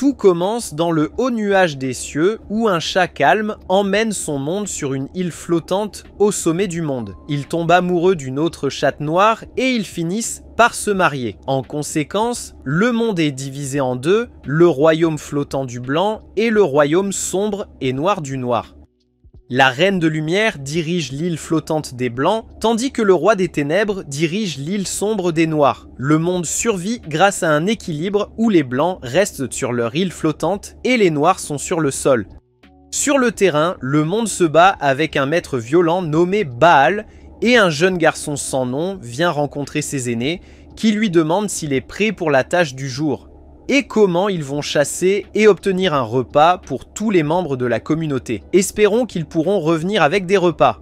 Tout commence dans le haut nuage des cieux où un chat calme emmène son monde sur une île flottante au sommet du monde. Il tombe amoureux d'une autre chatte noire et ils finissent par se marier. En conséquence, le monde est divisé en deux, le royaume flottant du blanc et le royaume sombre et noir du noir. La Reine de Lumière dirige l'île flottante des Blancs, tandis que le Roi des Ténèbres dirige l'île sombre des Noirs. Le monde survit grâce à un équilibre où les Blancs restent sur leur île flottante et les Noirs sont sur le sol. Sur le terrain, le monde se bat avec un maître violent nommé Baal et un jeune garçon sans nom vient rencontrer ses aînés qui lui demandent s'il est prêt pour la tâche du jour et comment ils vont chasser et obtenir un repas pour tous les membres de la communauté. Espérons qu'ils pourront revenir avec des repas.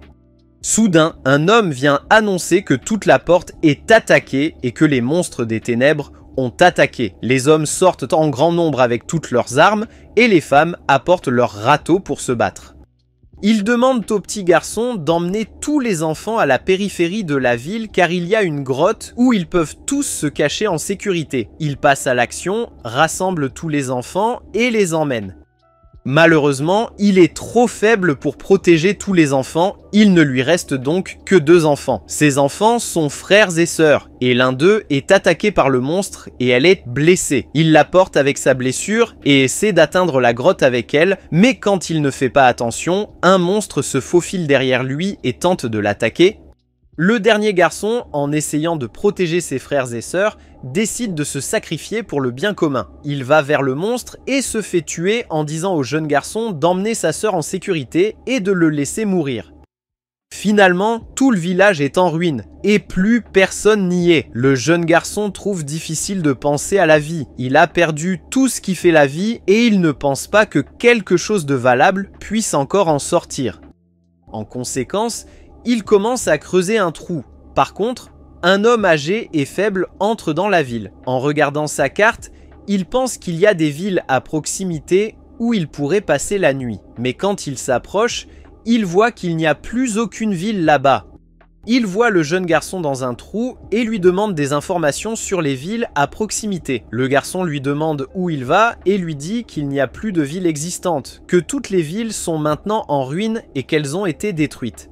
Soudain, un homme vient annoncer que toute la porte est attaquée et que les monstres des ténèbres ont attaqué. Les hommes sortent en grand nombre avec toutes leurs armes et les femmes apportent leurs râteaux pour se battre. Ils demandent au petit garçon d'emmener tous les enfants à la périphérie de la ville car il y a une grotte où ils peuvent tous se cacher en sécurité. Il passe à l'action, rassemble tous les enfants et les emmène. Malheureusement, il est trop faible pour protéger tous les enfants, il ne lui reste donc que 2 enfants. Ces enfants sont frères et sœurs, et l'un d'eux est attaqué par le monstre et elle est blessée. Il la porte avec sa blessure et essaie d'atteindre la grotte avec elle, mais quand il ne fait pas attention, un monstre se faufile derrière lui et tente de l'attaquer. Le dernier garçon, en essayant de protéger ses frères et sœurs, décide de se sacrifier pour le bien commun. Il va vers le monstre et se fait tuer en disant au jeune garçon d'emmener sa sœur en sécurité et de le laisser mourir. Finalement, tout le village est en ruine et plus personne n'y est. Le jeune garçon trouve difficile de penser à la vie. Il a perdu tout ce qui fait la vie et il ne pense pas que quelque chose de valable puisse encore en sortir. En conséquence, il commence à creuser un trou. Par contre, un homme âgé et faible entre dans la ville. En regardant sa carte, il pense qu'il y a des villes à proximité où il pourrait passer la nuit. Mais quand il s'approche, il voit qu'il n'y a plus aucune ville là-bas. Il voit le jeune garçon dans un trou et lui demande des informations sur les villes à proximité. Le garçon lui demande où il va et lui dit qu'il n'y a plus de villes existantes, que toutes les villes sont maintenant en ruine et qu'elles ont été détruites.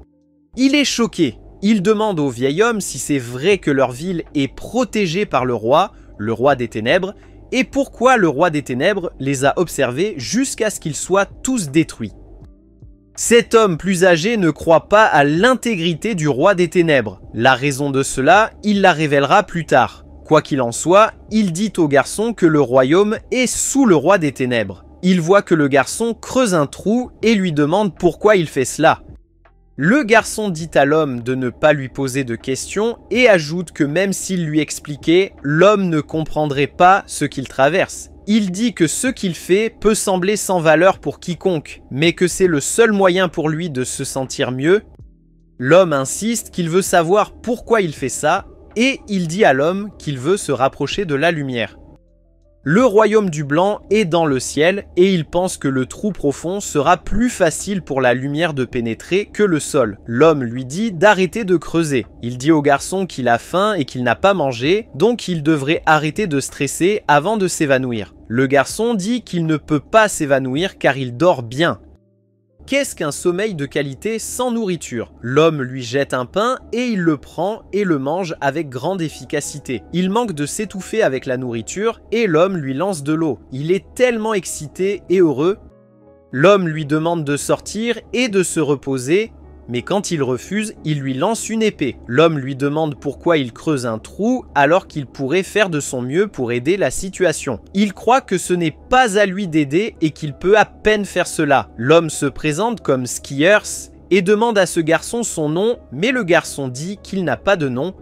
Il est choqué. Il demande au vieil homme si c'est vrai que leur ville est protégée par le roi des ténèbres, et pourquoi le roi des ténèbres les a observés jusqu'à ce qu'ils soient tous détruits. Cet homme plus âgé ne croit pas à l'intégrité du roi des ténèbres. La raison de cela, il la révélera plus tard. Quoi qu'il en soit, il dit au garçon que le royaume est sous le roi des ténèbres. Il voit que le garçon creuse un trou et lui demande pourquoi il fait cela. Le garçon dit à l'homme de ne pas lui poser de questions et ajoute que même s'il lui expliquait, l'homme ne comprendrait pas ce qu'il traverse. Il dit que ce qu'il fait peut sembler sans valeur pour quiconque, mais que c'est le seul moyen pour lui de se sentir mieux. L'homme insiste qu'il veut savoir pourquoi il fait ça et il dit à l'homme qu'il veut se rapprocher de la lumière. Le royaume du blanc est dans le ciel et il pense que le trou profond sera plus facile pour la lumière de pénétrer que le sol. L'homme lui dit d'arrêter de creuser. Il dit au garçon qu'il a faim et qu'il n'a pas mangé, donc il devrait arrêter de stresser avant de s'évanouir. Le garçon dit qu'il ne peut pas s'évanouir car il dort bien. Qu'est-ce qu'un sommeil de qualité sans nourriture? L'homme lui jette un pain et il le prend et le mange avec grande efficacité. Il manque de s'étouffer avec la nourriture et l'homme lui lance de l'eau. Il est tellement excité et heureux. L'homme lui demande de sortir et de se reposer, mais quand il refuse, il lui lance une épée. L'homme lui demande pourquoi il creuse un trou alors qu'il pourrait faire de son mieux pour aider la situation. Il croit que ce n'est pas à lui d'aider et qu'il peut à peine faire cela. L'homme se présente comme Skiers et demande à ce garçon son nom, mais le garçon dit qu'il n'a pas de nom.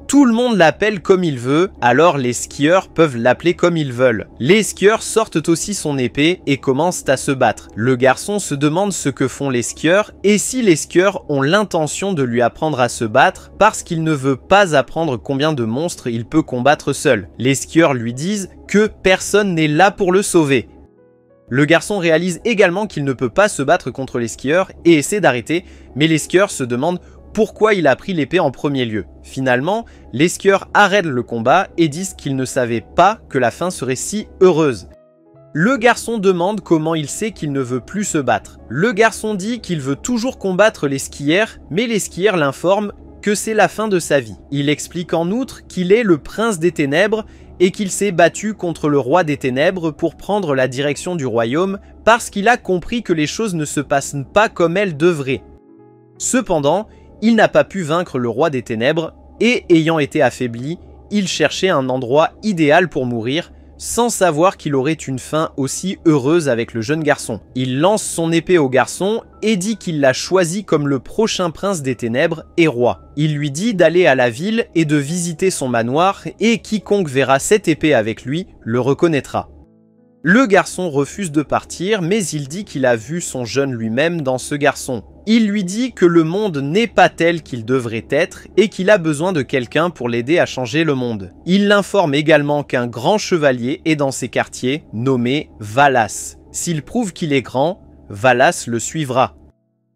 Tout le monde l'appelle comme il veut, alors les skieurs peuvent l'appeler comme ils veulent. Les skieurs sortent aussi son épée et commencent à se battre. Le garçon se demande ce que font les skieurs et si les skieurs ont l'intention de lui apprendre à se battre parce qu'il ne veut pas apprendre combien de monstres il peut combattre seul. Les skieurs lui disent que personne n'est là pour le sauver. Le garçon réalise également qu'il ne peut pas se battre contre les skieurs et essaie d'arrêter, mais les skieurs se demandent pourquoi il a pris l'épée en premier lieu. Finalement, les skieurs arrêtent le combat et disent qu'ils ne savaient pas que la fin serait si heureuse. Le garçon demande comment il sait qu'il ne veut plus se battre. Le garçon dit qu'il veut toujours combattre les skieurs, mais les skieurs l'informent que c'est la fin de sa vie. Il explique en outre qu'il est le prince des ténèbres et qu'il s'est battu contre le roi des ténèbres pour prendre la direction du royaume parce qu'il a compris que les choses ne se passent pas comme elles devraient. Cependant, il n'a pas pu vaincre le roi des ténèbres et, ayant été affaibli, il cherchait un endroit idéal pour mourir, sans savoir qu'il aurait une fin aussi heureuse avec le jeune garçon. Il lance son épée au garçon et dit qu'il l'a choisi comme le prochain prince des ténèbres et roi. Il lui dit d'aller à la ville et de visiter son manoir et quiconque verra cette épée avec lui le reconnaîtra. Le garçon refuse de partir, mais il dit qu'il a vu son jeune lui-même dans ce garçon. Il lui dit que le monde n'est pas tel qu'il devrait être et qu'il a besoin de quelqu'un pour l'aider à changer le monde. Il l'informe également qu'un grand chevalier est dans ses quartiers, nommé Valas. S'il prouve qu'il est grand, Valas le suivra.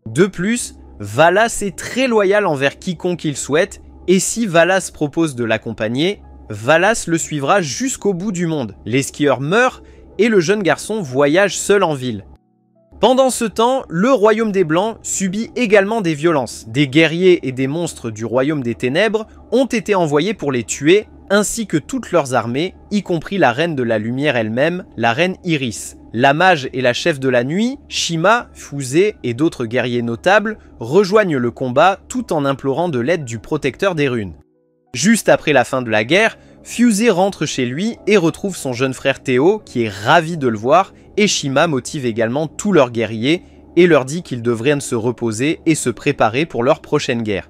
De plus, Valas est très loyal envers quiconque il souhaite, et si Valas propose de l'accompagner, Valas le suivra jusqu'au bout du monde. Les skieurs meurent, et le jeune garçon voyage seul en ville. Pendant ce temps, le royaume des Blancs subit également des violences. Des guerriers et des monstres du royaume des ténèbres ont été envoyés pour les tuer, ainsi que toutes leurs armées, y compris la reine de la lumière elle-même, la reine Iris. La mage et la chef de la nuit, Shima, Fusée et d'autres guerriers notables rejoignent le combat tout en implorant de l'aide du protecteur des runes. Juste après la fin de la guerre, Fusée rentre chez lui et retrouve son jeune frère Théo qui est ravi de le voir, et Shima motive également tous leurs guerriers et leur dit qu'ils devraient se reposer et se préparer pour leur prochaine guerre.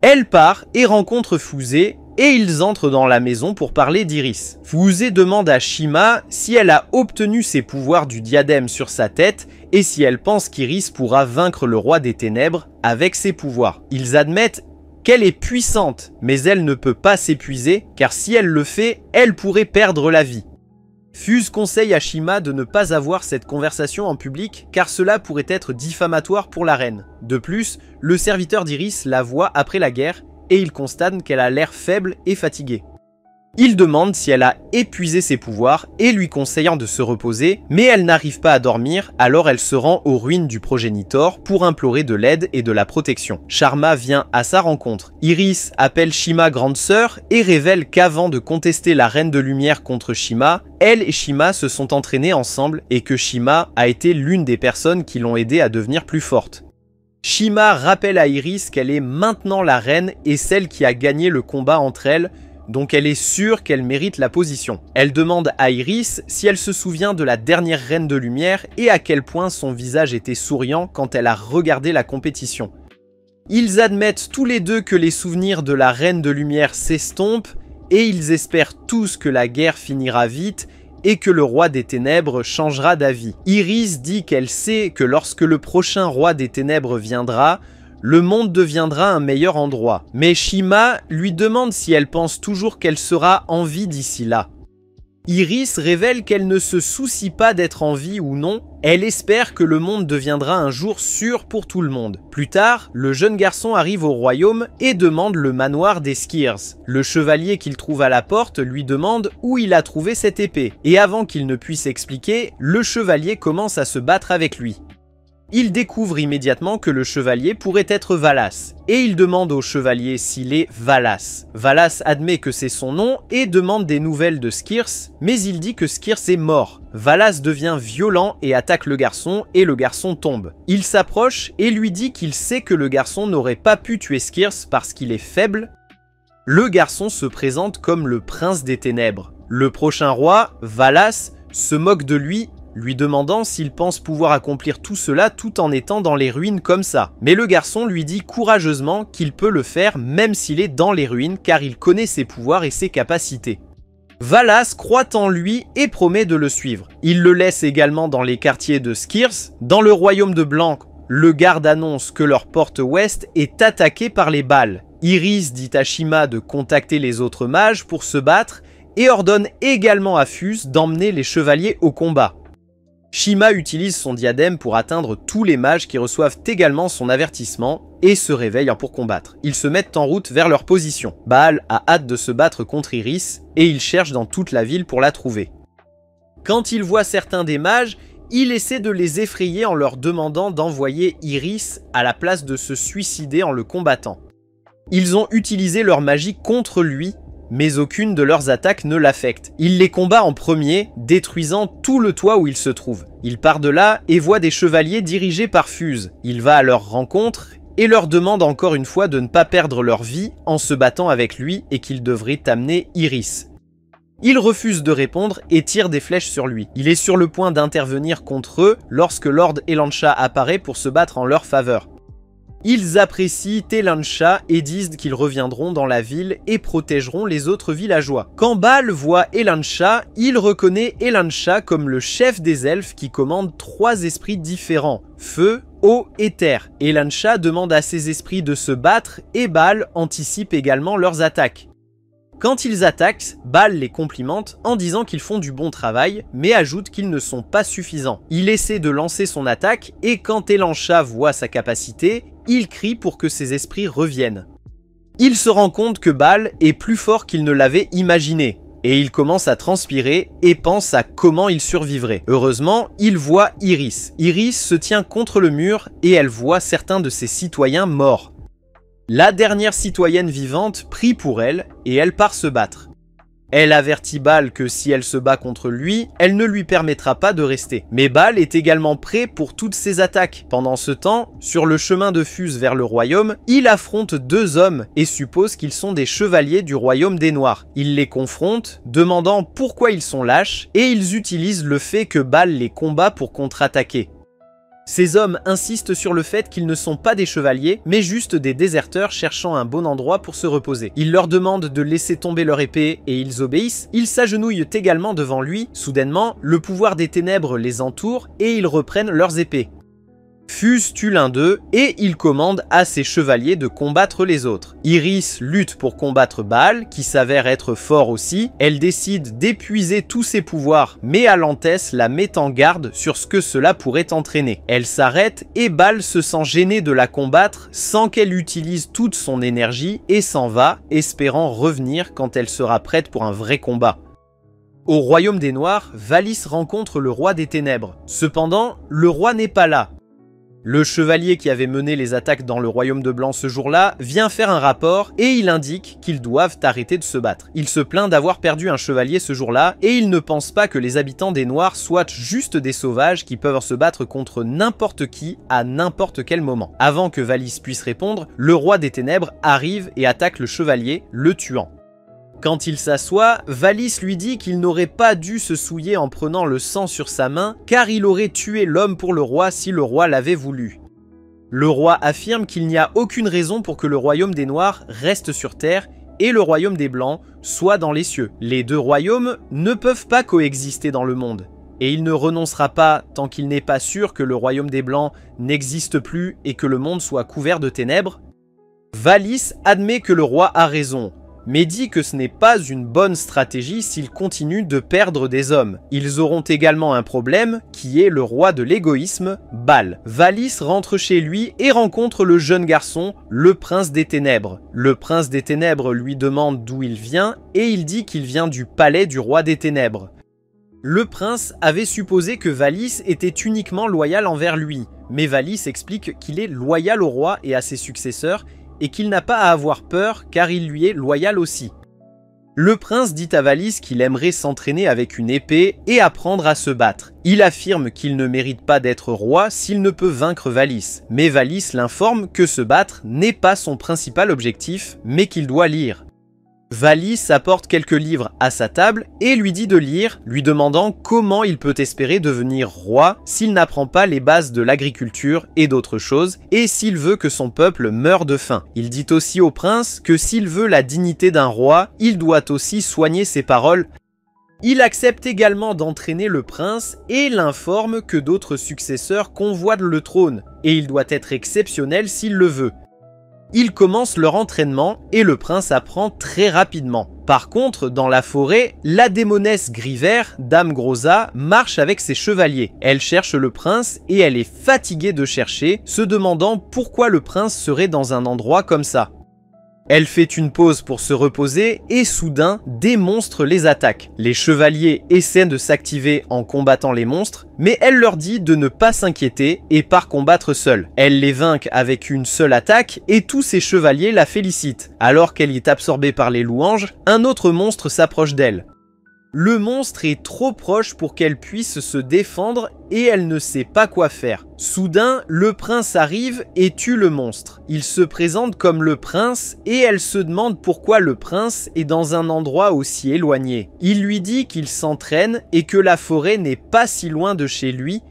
Elle part et rencontre Fusée et ils entrent dans la maison pour parler d'Iris. Fusée demande à Shima si elle a obtenu ses pouvoirs du diadème sur sa tête et si elle pense qu'Iris pourra vaincre le roi des ténèbres avec ses pouvoirs. Ils admettent qu'elle est puissante, mais elle ne peut pas s'épuiser, car si elle le fait, elle pourrait perdre la vie. Fuse conseille à Shima de ne pas avoir cette conversation en public, car cela pourrait être diffamatoire pour la reine. De plus, le serviteur d'Iris la voit après la guerre, et il constate qu'elle a l'air faible et fatiguée. Il demande si elle a épuisé ses pouvoirs et lui conseillant de se reposer, mais elle n'arrive pas à dormir, alors elle se rend aux ruines du progénitor pour implorer de l'aide et de la protection. Sharma vient à sa rencontre. Iris appelle Shima grande sœur et révèle qu'avant de contester la reine de lumière contre Shima, elle et Shima se sont entraînées ensemble et que Shima a été l'une des personnes qui l'ont aidée à devenir plus forte. Shima rappelle à Iris qu'elle est maintenant la reine et celle qui a gagné le combat entre elles, donc elle est sûre qu'elle mérite la position. Elle demande à Iris si elle se souvient de la dernière reine de lumière et à quel point son visage était souriant quand elle a regardé la compétition. Ils admettent tous les deux que les souvenirs de la reine de lumière s'estompent et ils espèrent tous que la guerre finira vite et que le roi des ténèbres changera d'avis. Iris dit qu'elle sait que lorsque le prochain roi des ténèbres viendra, le monde deviendra un meilleur endroit. Mais Shima lui demande si elle pense toujours qu'elle sera en vie d'ici là. Iris révèle qu'elle ne se soucie pas d'être en vie ou non, elle espère que le monde deviendra un jour sûr pour tout le monde. Plus tard, le jeune garçon arrive au royaume et demande le manoir des Skiers. Le chevalier qu'il trouve à la porte lui demande où il a trouvé cette épée, et avant qu'il ne puisse expliquer, le chevalier commence à se battre avec lui. Il découvre immédiatement que le chevalier pourrait être Valas, et il demande au chevalier s'il est Valas. Valas admet que c'est son nom et demande des nouvelles de Skirs, mais il dit que Skirs est mort. Valas devient violent et attaque le garçon, et le garçon tombe. Il s'approche et lui dit qu'il sait que le garçon n'aurait pas pu tuer Skirs parce qu'il est faible. Le garçon se présente comme le prince des ténèbres. Le prochain roi, Valas, se moque de lui demandant s'il pense pouvoir accomplir tout cela tout en étant dans les ruines comme ça. Mais le garçon lui dit courageusement qu'il peut le faire même s'il est dans les ruines car il connaît ses pouvoirs et ses capacités. Valas croit en lui et promet de le suivre. Il le laisse également dans les quartiers de Skirs. Dans le royaume de Blanc, le garde annonce que leur porte ouest est attaquée par les Bâles. Iris dit à Shima de contacter les autres mages pour se battre et ordonne également à Fuse d'emmener les chevaliers au combat. Shima utilise son diadème pour atteindre tous les mages qui reçoivent également son avertissement et se réveillent pour combattre. Ils se mettent en route vers leur position. Baal a hâte de se battre contre Iris et il cherche dans toute la ville pour la trouver. Quand il voit certains des mages, il essaie de les effrayer en leur demandant d'envoyer Iris à la place de se suicider en le combattant. Ils ont utilisé leur magie contre lui, mais aucune de leurs attaques ne l'affecte. Il les combat en premier, détruisant tout le toit où il se trouve. Il part de là et voit des chevaliers dirigés par Fuse. Il va à leur rencontre et leur demande encore une fois de ne pas perdre leur vie en se battant avec lui et qu'il devrait amener Iris. Il refuse de répondre et tire des flèches sur lui. Il est sur le point d'intervenir contre eux lorsque Lord Elancha apparaît pour se battre en leur faveur. Ils apprécient Elancha et disent qu'ils reviendront dans la ville et protégeront les autres villageois. Quand Baal voit Elancha, il reconnaît Elancha comme le chef des elfes qui commande 3 esprits différents, feu, eau et terre. Elancha demande à ces esprits de se battre et Baal anticipe également leurs attaques. Quand ils attaquent, Baal les complimente en disant qu'ils font du bon travail, mais ajoute qu'ils ne sont pas suffisants. Il essaie de lancer son attaque et quand Elancha voit sa capacité, il crie pour que ses esprits reviennent. Il se rend compte que Baal est plus fort qu'il ne l'avait imaginé, et il commence à transpirer et pense à comment il survivrait. Heureusement, il voit Iris. Iris se tient contre le mur et elle voit certains de ses citoyens morts. La dernière citoyenne vivante prie pour elle et elle part se battre. Elle avertit Baal que si elle se bat contre lui, elle ne lui permettra pas de rester. Mais Baal est également prêt pour toutes ses attaques. Pendant ce temps, sur le chemin de Fuse vers le royaume, il affronte 2 hommes et suppose qu'ils sont des chevaliers du royaume des Noirs. Il les confronte, demandant pourquoi ils sont lâches, et ils utilisent le fait que Baal les combat pour contre-attaquer. Ces hommes insistent sur le fait qu'ils ne sont pas des chevaliers, mais juste des déserteurs cherchant un bon endroit pour se reposer. Ils leur demandent de laisser tomber leur épée et ils obéissent. Ils s'agenouillent également devant lui. Soudainement, le pouvoir des ténèbres les entoure et ils reprennent leurs épées. Fuse tue l'un d'eux et il commande à ses chevaliers de combattre les autres. Iris lutte pour combattre Baal, qui s'avère être fort aussi. Elle décide d'épuiser tous ses pouvoirs, mais Alantès la met en garde sur ce que cela pourrait entraîner. Elle s'arrête et Baal se sent gêné de la combattre sans qu'elle utilise toute son énergie et s'en va, espérant revenir quand elle sera prête pour un vrai combat. Au royaume des Noirs, Valis rencontre le roi des ténèbres. Cependant, le roi n'est pas là. Le chevalier qui avait mené les attaques dans le royaume de Blanc ce jour-là vient faire un rapport et il indique qu'ils doivent arrêter de se battre. Il se plaint d'avoir perdu un chevalier ce jour-là et il ne pense pas que les habitants des Noirs soient juste des sauvages qui peuvent se battre contre n'importe qui à n'importe quel moment. Avant que Valis puisse répondre, le roi des ténèbres arrive et attaque le chevalier, le tuant. Quand il s'assoit, Valis lui dit qu'il n'aurait pas dû se souiller en prenant le sang sur sa main, car il aurait tué l'homme pour le roi si le roi l'avait voulu. Le roi affirme qu'il n'y a aucune raison pour que le royaume des Noirs reste sur terre et le royaume des Blancs soit dans les cieux. Les 2 royaumes ne peuvent pas coexister dans le monde, et il ne renoncera pas tant qu'il n'est pas sûr que le royaume des Blancs n'existe plus et que le monde soit couvert de ténèbres. Valis admet que le roi a raison, mais dit que ce n'est pas une bonne stratégie s'ils continuent de perdre des hommes. Ils auront également un problème, qui est le roi de l'égoïsme, Baal. Valis rentre chez lui et rencontre le jeune garçon, le prince des ténèbres. Le prince des ténèbres lui demande d'où il vient, et il dit qu'il vient du palais du roi des ténèbres. Le prince avait supposé que Valis était uniquement loyal envers lui, mais Valis explique qu'il est loyal au roi et à ses successeurs, et qu'il n'a pas à avoir peur car il lui est loyal aussi. Le prince dit à Valis qu'il aimerait s'entraîner avec une épée et apprendre à se battre. Il affirme qu'il ne mérite pas d'être roi s'il ne peut vaincre Valis, mais Valis l'informe que se battre n'est pas son principal objectif, mais qu'il doit lire. Valis apporte quelques livres à sa table et lui dit de lire, lui demandant comment il peut espérer devenir roi s'il n'apprend pas les bases de l'agriculture et d'autres choses, et s'il veut que son peuple meure de faim. Il dit aussi au prince que s'il veut la dignité d'un roi, il doit aussi soigner ses paroles. Il accepte également d'entraîner le prince et l'informe que d'autres successeurs convoitent le trône, et il doit être exceptionnel s'il le veut. Ils commencent leur entraînement et le prince apprend très rapidement. Par contre, dans la forêt, la démonesse Griver, Dame Grosa, marche avec ses chevaliers. Elle cherche le prince et elle est fatiguée de chercher, se demandant pourquoi le prince serait dans un endroit comme ça. Elle fait une pause pour se reposer et soudain, des monstres les attaquent. Les chevaliers essaient de s'activer en combattant les monstres, mais elle leur dit de ne pas s'inquiéter et part combattre seule. Elle les vainc avec une seule attaque et tous ses chevaliers la félicitent. Alors qu'elle est absorbée par les louanges, un autre monstre s'approche d'elle. Le monstre est trop proche pour qu'elle puisse se défendre et elle ne sait pas quoi faire. Soudain, le prince arrive et tue le monstre. Il se présente comme le prince et elle se demande pourquoi le prince est dans un endroit aussi éloigné. Il lui dit qu'il s'entraîne et que la forêt n'est pas si loin de chez lui.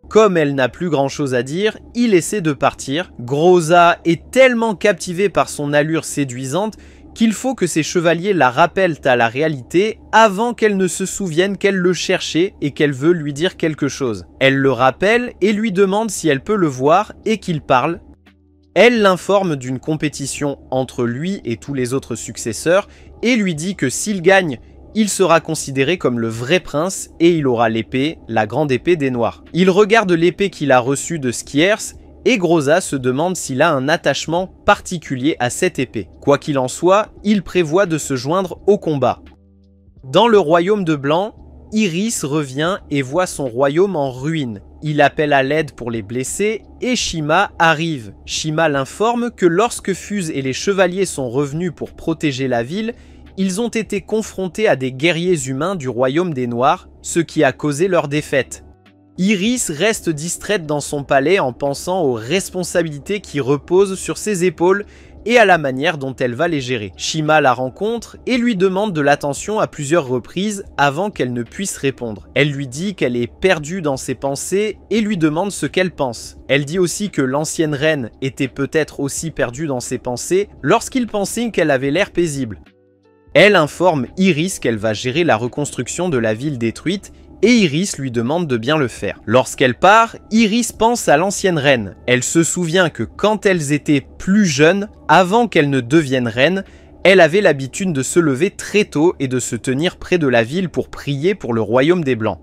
Comme elle n'a plus grand chose à dire, il essaie de partir. Groza est tellement captivé par son allure séduisante qu'il faut que ses chevaliers la rappellent à la réalité avant qu'elle ne se souvienne qu'elle le cherchait et qu'elle veut lui dire quelque chose. Elle le rappelle et lui demande si elle peut le voir et qu'il parle. Elle l'informe d'une compétition entre lui et tous les autres successeurs et lui dit que s'il gagne, il sera considéré comme le vrai prince et il aura l'épée, la grande épée des Noirs. Il regarde l'épée qu'il a reçue de Skiers et Groza se demande s'il a un attachement particulier à cette épée. Quoi qu'il en soit, il prévoit de se joindre au combat. Dans le royaume de Blanc, Iris revient et voit son royaume en ruine. Il appelle à l'aide pour les blessés et Shima arrive. Shima l'informe que lorsque Fuse et les chevaliers sont revenus pour protéger la ville, ils ont été confrontés à des guerriers humains du royaume des Noirs, ce qui a causé leur défaite. Iris reste distraite dans son palais en pensant aux responsabilités qui reposent sur ses épaules et à la manière dont elle va les gérer. Shima la rencontre et lui demande de l'attention à plusieurs reprises avant qu'elle ne puisse répondre. Elle lui dit qu'elle est perdue dans ses pensées et lui demande ce qu'elle pense. Elle dit aussi que l'ancienne reine était peut-être aussi perdue dans ses pensées lorsqu'il pensait qu'elle avait l'air paisible. Elle informe Iris qu'elle va gérer la reconstruction de la ville détruite et Iris lui demande de bien le faire. Lorsqu'elle part, Iris pense à l'ancienne reine. Elle se souvient que quand elles étaient plus jeunes, avant qu'elles ne deviennent reines, elle avait l'habitude de se lever très tôt et de se tenir près de la ville pour prier pour le royaume des Blancs.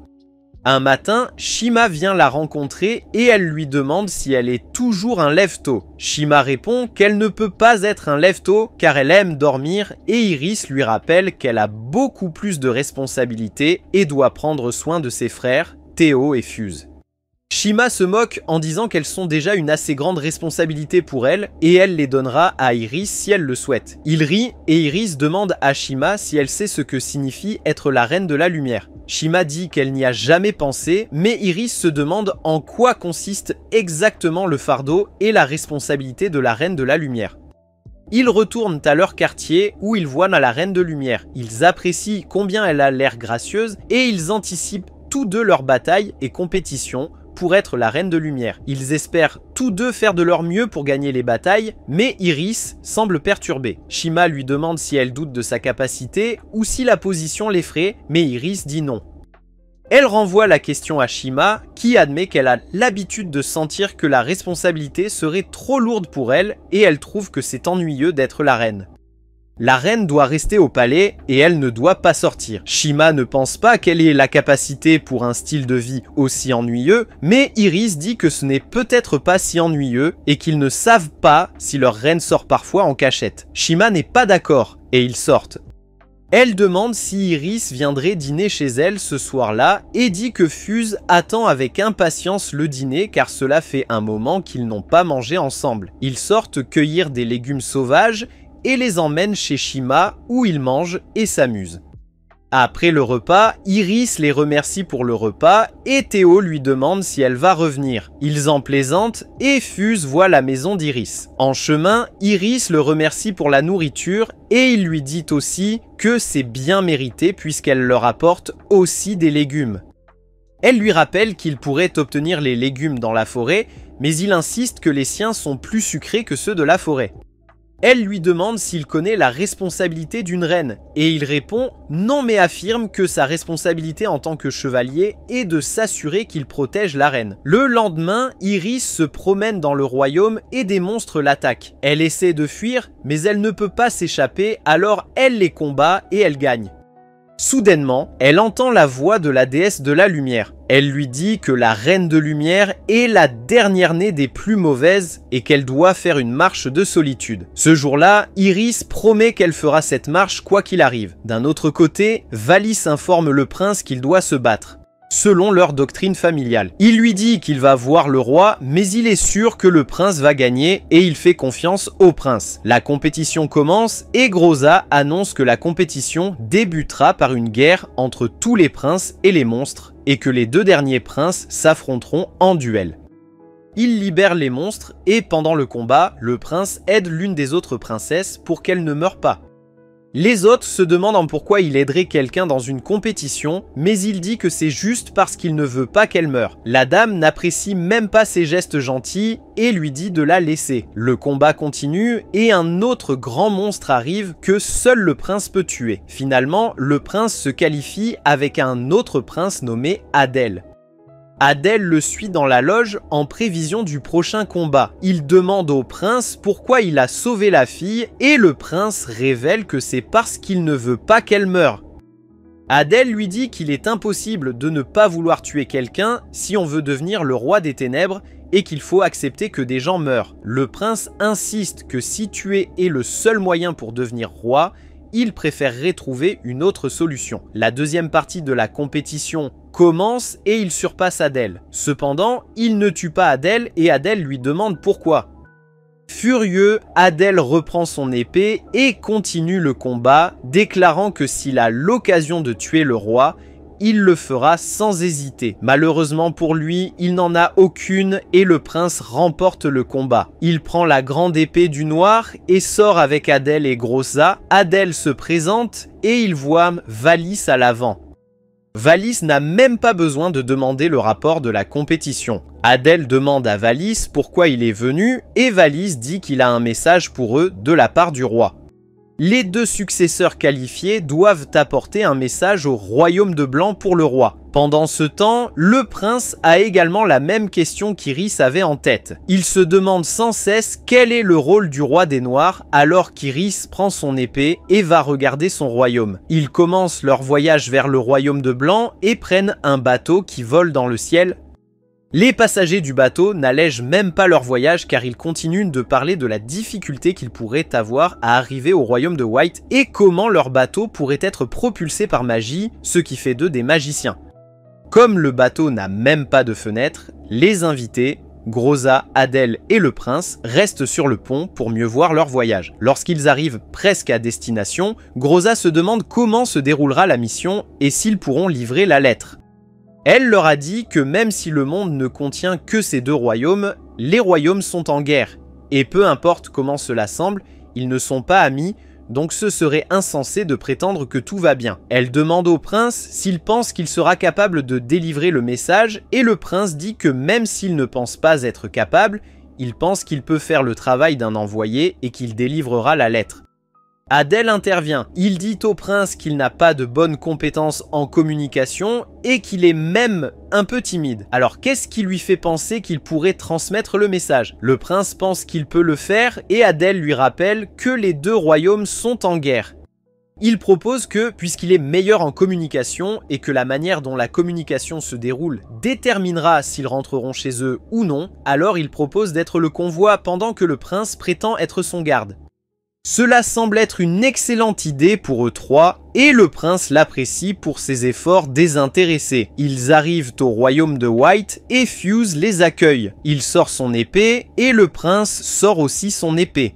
Un matin, Shima vient la rencontrer et elle lui demande si elle est toujours un lève-tôt. Shima répond qu'elle ne peut pas être un lève-tôt car elle aime dormir et Iris lui rappelle qu'elle a beaucoup plus de responsabilités et doit prendre soin de ses frères, Théo et Fuse. Shima se moque en disant qu'elles sont déjà une assez grande responsabilité pour elle et elle les donnera à Iris si elle le souhaite. Il rit et Iris demande à Shima si elle sait ce que signifie être la reine de la lumière. Shima dit qu'elle n'y a jamais pensé, mais Iris se demande en quoi consiste exactement le fardeau et la responsabilité de la reine de la lumière. Ils retournent à leur quartier où ils voient la reine de lumière. Ils apprécient combien elle a l'air gracieuse et ils anticipent tous deux leur bataille et compétition pour être la reine de lumière. Ils espèrent tous deux faire de leur mieux pour gagner les batailles, mais Iris semble perturbée. Shima lui demande si elle doute de sa capacité ou si la position l'effraie, mais Iris dit non. Elle renvoie la question à Shima, qui admet qu'elle a l'habitude de sentir que la responsabilité serait trop lourde pour elle et elle trouve que c'est ennuyeux d'être la reine. La reine doit rester au palais et elle ne doit pas sortir. Shima ne pense pas qu'elle ait la capacité pour un style de vie aussi ennuyeux, mais Iris dit que ce n'est peut-être pas si ennuyeux et qu'ils ne savent pas si leur reine sort parfois en cachette. Shima n'est pas d'accord et ils sortent. Elle demande si Iris viendrait dîner chez elle ce soir-là et dit que Fuse attend avec impatience le dîner car cela fait un moment qu'ils n'ont pas mangé ensemble. Ils sortent cueillir des légumes sauvages et les emmène chez Shima où ils mangent et s'amusent. Après le repas, Iris les remercie pour le repas et Théo lui demande si elle va revenir. Ils en plaisantent et Fuse voit la maison d'Iris. En chemin, Iris le remercie pour la nourriture et il lui dit aussi que c'est bien mérité puisqu'elle leur apporte aussi des légumes. Elle lui rappelle qu'il pourrait obtenir les légumes dans la forêt, mais il insiste que les siens sont plus sucrés que ceux de la forêt. Elle lui demande s'il connaît la responsabilité d'une reine, et il répond non mais affirme que sa responsabilité en tant que chevalier est de s'assurer qu'il protège la reine. Le lendemain, Iris se promène dans le royaume et des monstres l'attaquent. Elle essaie de fuir, mais elle ne peut pas s'échapper, alors elle les combat et elle gagne. Soudainement, elle entend la voix de la déesse de la lumière. Elle lui dit que la reine de lumière est la dernière née des plus mauvaises et qu'elle doit faire une marche de solitude. Ce jour-là, Iris promet qu'elle fera cette marche quoi qu'il arrive. D'un autre côté, Valis informe le prince qu'il doit se battre, selon leur doctrine familiale. Il lui dit qu'il va voir le roi, mais il est sûr que le prince va gagner et il fait confiance au prince. La compétition commence et Groza annonce que la compétition débutera par une guerre entre tous les princes et les monstres et que les deux derniers princes s'affronteront en duel. Il libère les monstres et pendant le combat, le prince aide l'une des autres princesses pour qu'elle ne meure pas. Les autres se demandent en pourquoi il aiderait quelqu'un dans une compétition, mais il dit que c'est juste parce qu'il ne veut pas qu'elle meure. La dame n'apprécie même pas ses gestes gentils et lui dit de la laisser. Le combat continue et un autre grand monstre arrive que seul le prince peut tuer. Finalement, le prince se qualifie avec un autre prince nommé Adel. Adel le suit dans la loge en prévision du prochain combat. Il demande au prince pourquoi il a sauvé la fille et le prince révèle que c'est parce qu'il ne veut pas qu'elle meure. Adel lui dit qu'il est impossible de ne pas vouloir tuer quelqu'un si on veut devenir le roi des ténèbres et qu'il faut accepter que des gens meurent. Le prince insiste que si tuer est le seul moyen pour devenir roi, il préférerait trouver une autre solution. La deuxième partie de la compétition commence et il surpasse Adel. Cependant, il ne tue pas Adel et Adel lui demande pourquoi. Furieux, Adel reprend son épée et continue le combat, déclarant que s'il a l'occasion de tuer le roi, il le fera sans hésiter. Malheureusement pour lui, il n'en a aucune et le prince remporte le combat. Il prend la grande épée du noir et sort avec Adel et Groza. Adel se présente et il voit Valis à l'avant. Valis n'a même pas besoin de demander le rapport de la compétition. Adel demande à Valis pourquoi il est venu et Valis dit qu'il a un message pour eux de la part du roi. Les deux successeurs qualifiés doivent apporter un message au royaume de Blanc pour le roi. Pendant ce temps, le prince a également la même question qu'Iris avait en tête. Il se demande sans cesse quel est le rôle du roi des Noirs alors qu'Iris prend son épée et va regarder son royaume. Ils commencent leur voyage vers le royaume de Blanc et prennent un bateau qui vole dans le ciel. Les passagers du bateau n'allègent même pas leur voyage car ils continuent de parler de la difficulté qu'ils pourraient avoir à arriver au royaume de White et comment leur bateau pourrait être propulsé par magie, ce qui fait d'eux des magiciens. Comme le bateau n'a même pas de fenêtre, les invités, Groza, Adel et le prince, restent sur le pont pour mieux voir leur voyage. Lorsqu'ils arrivent presque à destination, Groza se demande comment se déroulera la mission et s'ils pourront livrer la lettre. Elle leur a dit que même si le monde ne contient que ces deux royaumes, les royaumes sont en guerre. Et peu importe comment cela semble, ils ne sont pas amis, donc ce serait insensé de prétendre que tout va bien. Elle demande au prince s'il pense qu'il sera capable de délivrer le message, et le prince dit que même s'il ne pense pas être capable, il pense qu'il peut faire le travail d'un envoyé et qu'il délivrera la lettre. Adel intervient. Il dit au prince qu'il n'a pas de bonnes compétences en communication et qu'il est même un peu timide. Alors qu'est-ce qui lui fait penser qu'il pourrait transmettre le message? Le prince pense qu'il peut le faire et Adel lui rappelle que les deux royaumes sont en guerre. Il propose que, puisqu'il est meilleur en communication et que la manière dont la communication se déroule déterminera s'ils rentreront chez eux ou non, alors il propose d'être le convoi pendant que le prince prétend être son garde. Cela semble être une excellente idée pour eux trois, et le prince l'apprécie pour ses efforts désintéressés. Ils arrivent au royaume de White et Fuse les accueille. Il sort son épée, et le prince sort aussi son épée.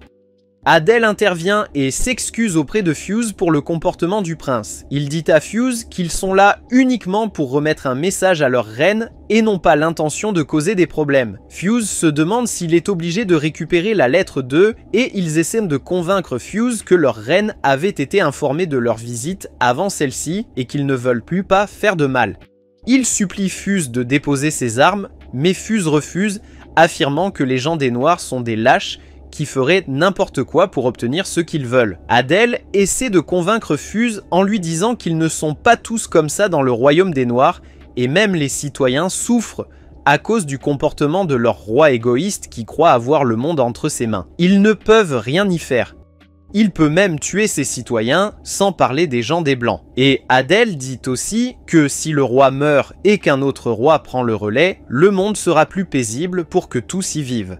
Adel intervient et s'excuse auprès de Fuse pour le comportement du prince. Il dit à Fuse qu'ils sont là uniquement pour remettre un message à leur reine et n'ont pas l'intention de causer des problèmes. Fuse se demande s'il est obligé de récupérer la lettre d'eux et ils essaient de convaincre Fuse que leur reine avait été informée de leur visite avant celle-ci et qu'ils ne veulent plus pas faire de mal. Il supplie Fuse de déposer ses armes, mais Fuse refuse, affirmant que les gens des Noirs sont des lâches qui feraient n'importe quoi pour obtenir ce qu'ils veulent. Adel essaie de convaincre Fuse en lui disant qu'ils ne sont pas tous comme ça dans le royaume des Noirs et même les citoyens souffrent à cause du comportement de leur roi égoïste qui croit avoir le monde entre ses mains. Ils ne peuvent rien y faire. Il peut même tuer ses citoyens, sans parler des gens des Blancs. Et Adel dit aussi que si le roi meurt et qu'un autre roi prend le relais, le monde sera plus paisible pour que tous y vivent.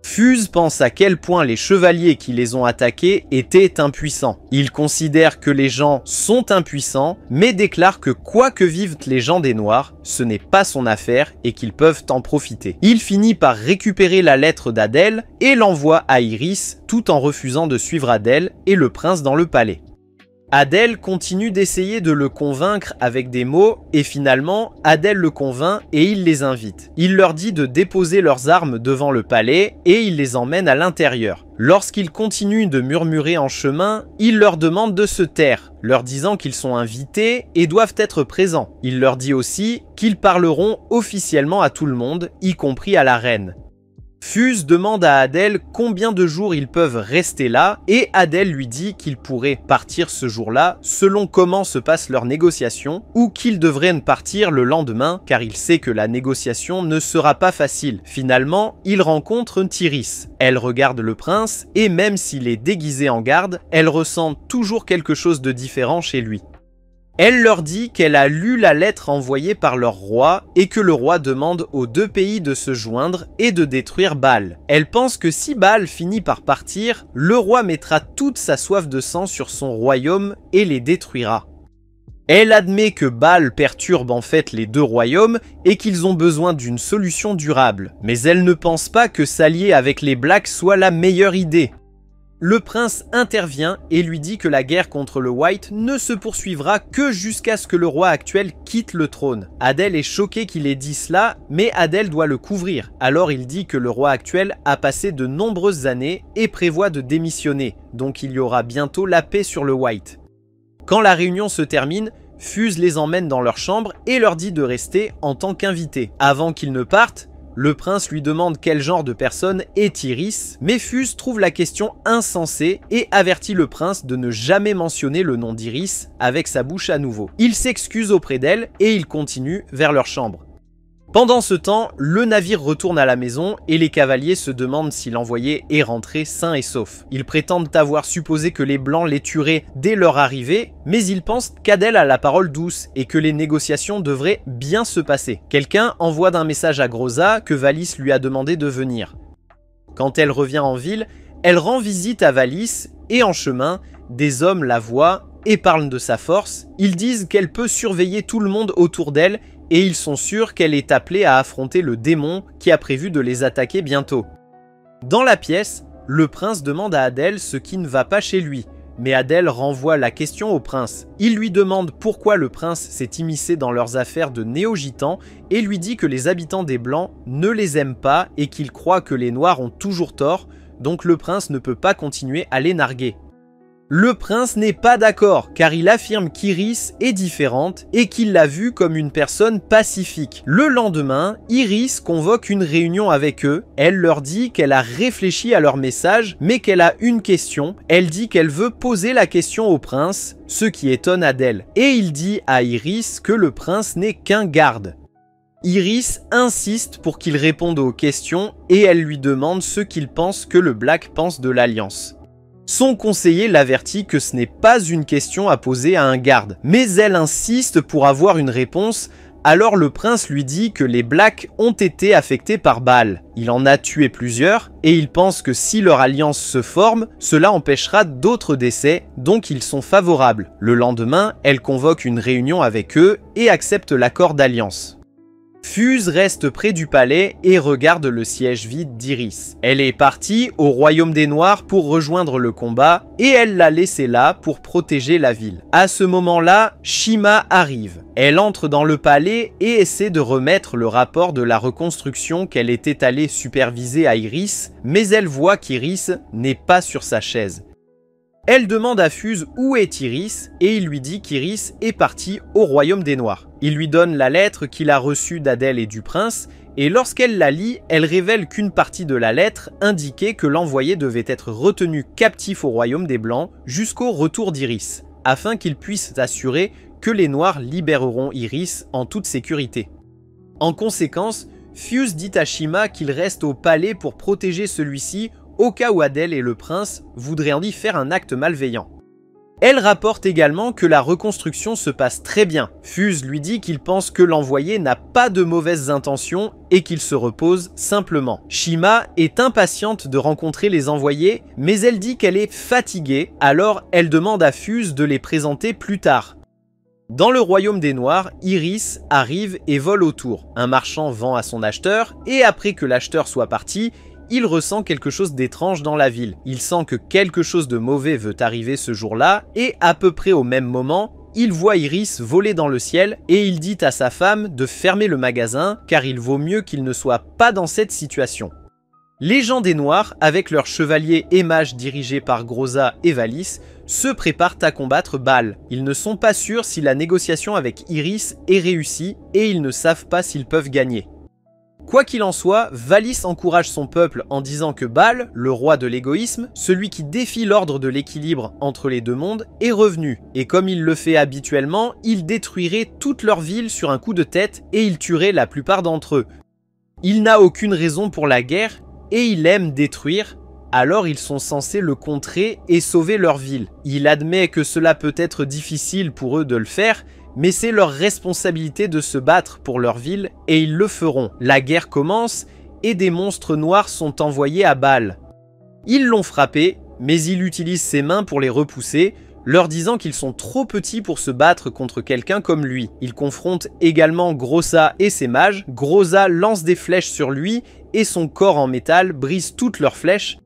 Fuse pense à quel point les chevaliers qui les ont attaqués étaient impuissants. Il considère que les gens sont impuissants, mais déclare que quoi que vivent les gens des Noirs, ce n'est pas son affaire et qu'ils peuvent en profiter. Il finit par récupérer la lettre d'Adel et l'envoie à Iris, tout en refusant de suivre Adel et le prince dans le palais. Adel continue d'essayer de le convaincre avec des mots et finalement, Adel le convainc et il les invite. Il leur dit de déposer leurs armes devant le palais et il les emmène à l'intérieur. Lorsqu'ils continuent de murmurer en chemin, il leur demande de se taire, leur disant qu'ils sont invités et doivent être présents. Il leur dit aussi qu'ils parleront officiellement à tout le monde, y compris à la reine. Fuse demande à Adel combien de jours ils peuvent rester là et Adel lui dit qu'ils pourraient partir ce jour-là selon comment se passent leurs négociations ou qu'ils devraient partir le lendemain car il sait que la négociation ne sera pas facile. Finalement, il rencontre Tiris. Elle regarde le prince et même s'il est déguisé en garde, elle ressent toujours quelque chose de différent chez lui. Elle leur dit qu'elle a lu la lettre envoyée par leur roi et que le roi demande aux deux pays de se joindre et de détruire Baal. Elle pense que si Baal finit par partir, le roi mettra toute sa soif de sang sur son royaume et les détruira. Elle admet que Baal perturbe en fait les deux royaumes et qu'ils ont besoin d'une solution durable, mais elle ne pense pas que s'allier avec les Blacks soit la meilleure idée. Le prince intervient et lui dit que la guerre contre le White ne se poursuivra que jusqu'à ce que le roi actuel quitte le trône. Adel est choqué qu'il ait dit cela, mais Adel doit le couvrir. Alors il dit que le roi actuel a passé de nombreuses années et prévoit de démissionner, donc il y aura bientôt la paix sur le White. Quand la réunion se termine, Fuse les emmène dans leur chambre et leur dit de rester en tant qu'invités. Avant qu'ils ne partent, le prince lui demande quel genre de personne est Iris, mais Fuse trouve la question insensée et avertit le prince de ne jamais mentionner le nom d'Iris avec sa bouche à nouveau. Il s'excuse auprès d'elle et ils continuent vers leur chambre. Pendant ce temps, le navire retourne à la maison et les cavaliers se demandent si l'envoyé est rentré sain et sauf. Ils prétendent avoir supposé que les Blancs les tueraient dès leur arrivée, mais ils pensent qu'Adel a la parole douce et que les négociations devraient bien se passer. Quelqu'un envoie un message à Groza que Valis lui a demandé de venir. Quand elle revient en ville, elle rend visite à Valis et en chemin, des hommes la voient et parlent de sa force. Ils disent qu'elle peut surveiller tout le monde autour d'elle et ils sont sûrs qu'elle est appelée à affronter le démon qui a prévu de les attaquer bientôt. Dans la pièce, le prince demande à Adel ce qui ne va pas chez lui, mais Adel renvoie la question au prince. Il lui demande pourquoi le prince s'est immiscé dans leurs affaires de néo-gitans et lui dit que les habitants des Blancs ne les aiment pas et qu'il croit que les Noirs ont toujours tort, donc le prince ne peut pas continuer à les narguer. Le prince n'est pas d'accord car il affirme qu'Iris est différente et qu'il l'a vue comme une personne pacifique. Le lendemain, Iris convoque une réunion avec eux. Elle leur dit qu'elle a réfléchi à leur message mais qu'elle a une question. Elle dit qu'elle veut poser la question au prince, ce qui étonne Adel. Et il dit à Iris que le prince n'est qu'un garde. Iris insiste pour qu'il réponde aux questions et elle lui demande ce qu'il pense que le Black pense de l'Alliance. Son conseiller l'avertit que ce n'est pas une question à poser à un garde, mais elle insiste pour avoir une réponse, alors le prince lui dit que les Blacks ont été affectés par Baal. Il en a tué plusieurs, et il pense que si leur alliance se forme, cela empêchera d'autres décès, donc ils sont favorables. Le lendemain, elle convoque une réunion avec eux et accepte l'accord d'alliance. Fuse reste près du palais et regarde le siège vide d'Iris. Elle est partie au royaume des Noirs pour rejoindre le combat et elle l'a laissé là pour protéger la ville. À ce moment-là, Shima arrive. Elle entre dans le palais et essaie de remettre le rapport de la reconstruction qu'elle était allée superviser à Iris, mais elle voit qu'Iris n'est pas sur sa chaise. Elle demande à Fuse où est Iris et il lui dit qu'Iris est partie au royaume des Noirs. Il lui donne la lettre qu'il a reçue d'Adel et du prince et lorsqu'elle la lit, elle révèle qu'une partie de la lettre indiquait que l'envoyé devait être retenu captif au royaume des Blancs jusqu'au retour d'Iris, afin qu'il puisse assurer que les Noirs libéreront Iris en toute sécurité. En conséquence, Fuse dit à Shima qu'il reste au palais pour protéger celui-ci au cas où Adèle et le prince voudraient en y faire un acte malveillant. Elle rapporte également que la reconstruction se passe très bien. Fuse lui dit qu'il pense que l'envoyé n'a pas de mauvaises intentions et qu'il se repose simplement. Shima est impatiente de rencontrer les envoyés, mais elle dit qu'elle est fatiguée, alors elle demande à Fuse de les présenter plus tard. Dans le royaume des Noirs, Iris arrive et vole autour. Un marchand vend à son acheteur, et après que l'acheteur soit parti, il ressent quelque chose d'étrange dans la ville. Il sent que quelque chose de mauvais veut arriver ce jour-là, et à peu près au même moment, il voit Iris voler dans le ciel, et il dit à sa femme de fermer le magasin, car il vaut mieux qu'il ne soit pas dans cette situation. Les gens des Noirs, avec leurs chevaliers et mages dirigés par Groza et Valis, se préparent à combattre Baal. Ils ne sont pas sûrs si la négociation avec Iris est réussie, et ils ne savent pas s'ils peuvent gagner. Quoi qu'il en soit, Valis encourage son peuple en disant que Baal, le roi de l'égoïsme, celui qui défie l'ordre de l'équilibre entre les deux mondes, est revenu. Et comme il le fait habituellement, il détruirait toute leur ville sur un coup de tête et il tuerait la plupart d'entre eux. Il n'a aucune raison pour la guerre et il aime détruire, alors ils sont censés le contrer et sauver leur ville. Il admet que cela peut être difficile pour eux de le faire, mais c'est leur responsabilité de se battre pour leur ville et ils le feront. La guerre commence et des monstres noirs sont envoyés à Baal. Ils l'ont frappé, mais il utilise ses mains pour les repousser, leur disant qu'ils sont trop petits pour se battre contre quelqu'un comme lui. Il confronte également Groza et ses mages. Groza lance des flèches sur lui et son corps en métal brise toutes leurs flèches.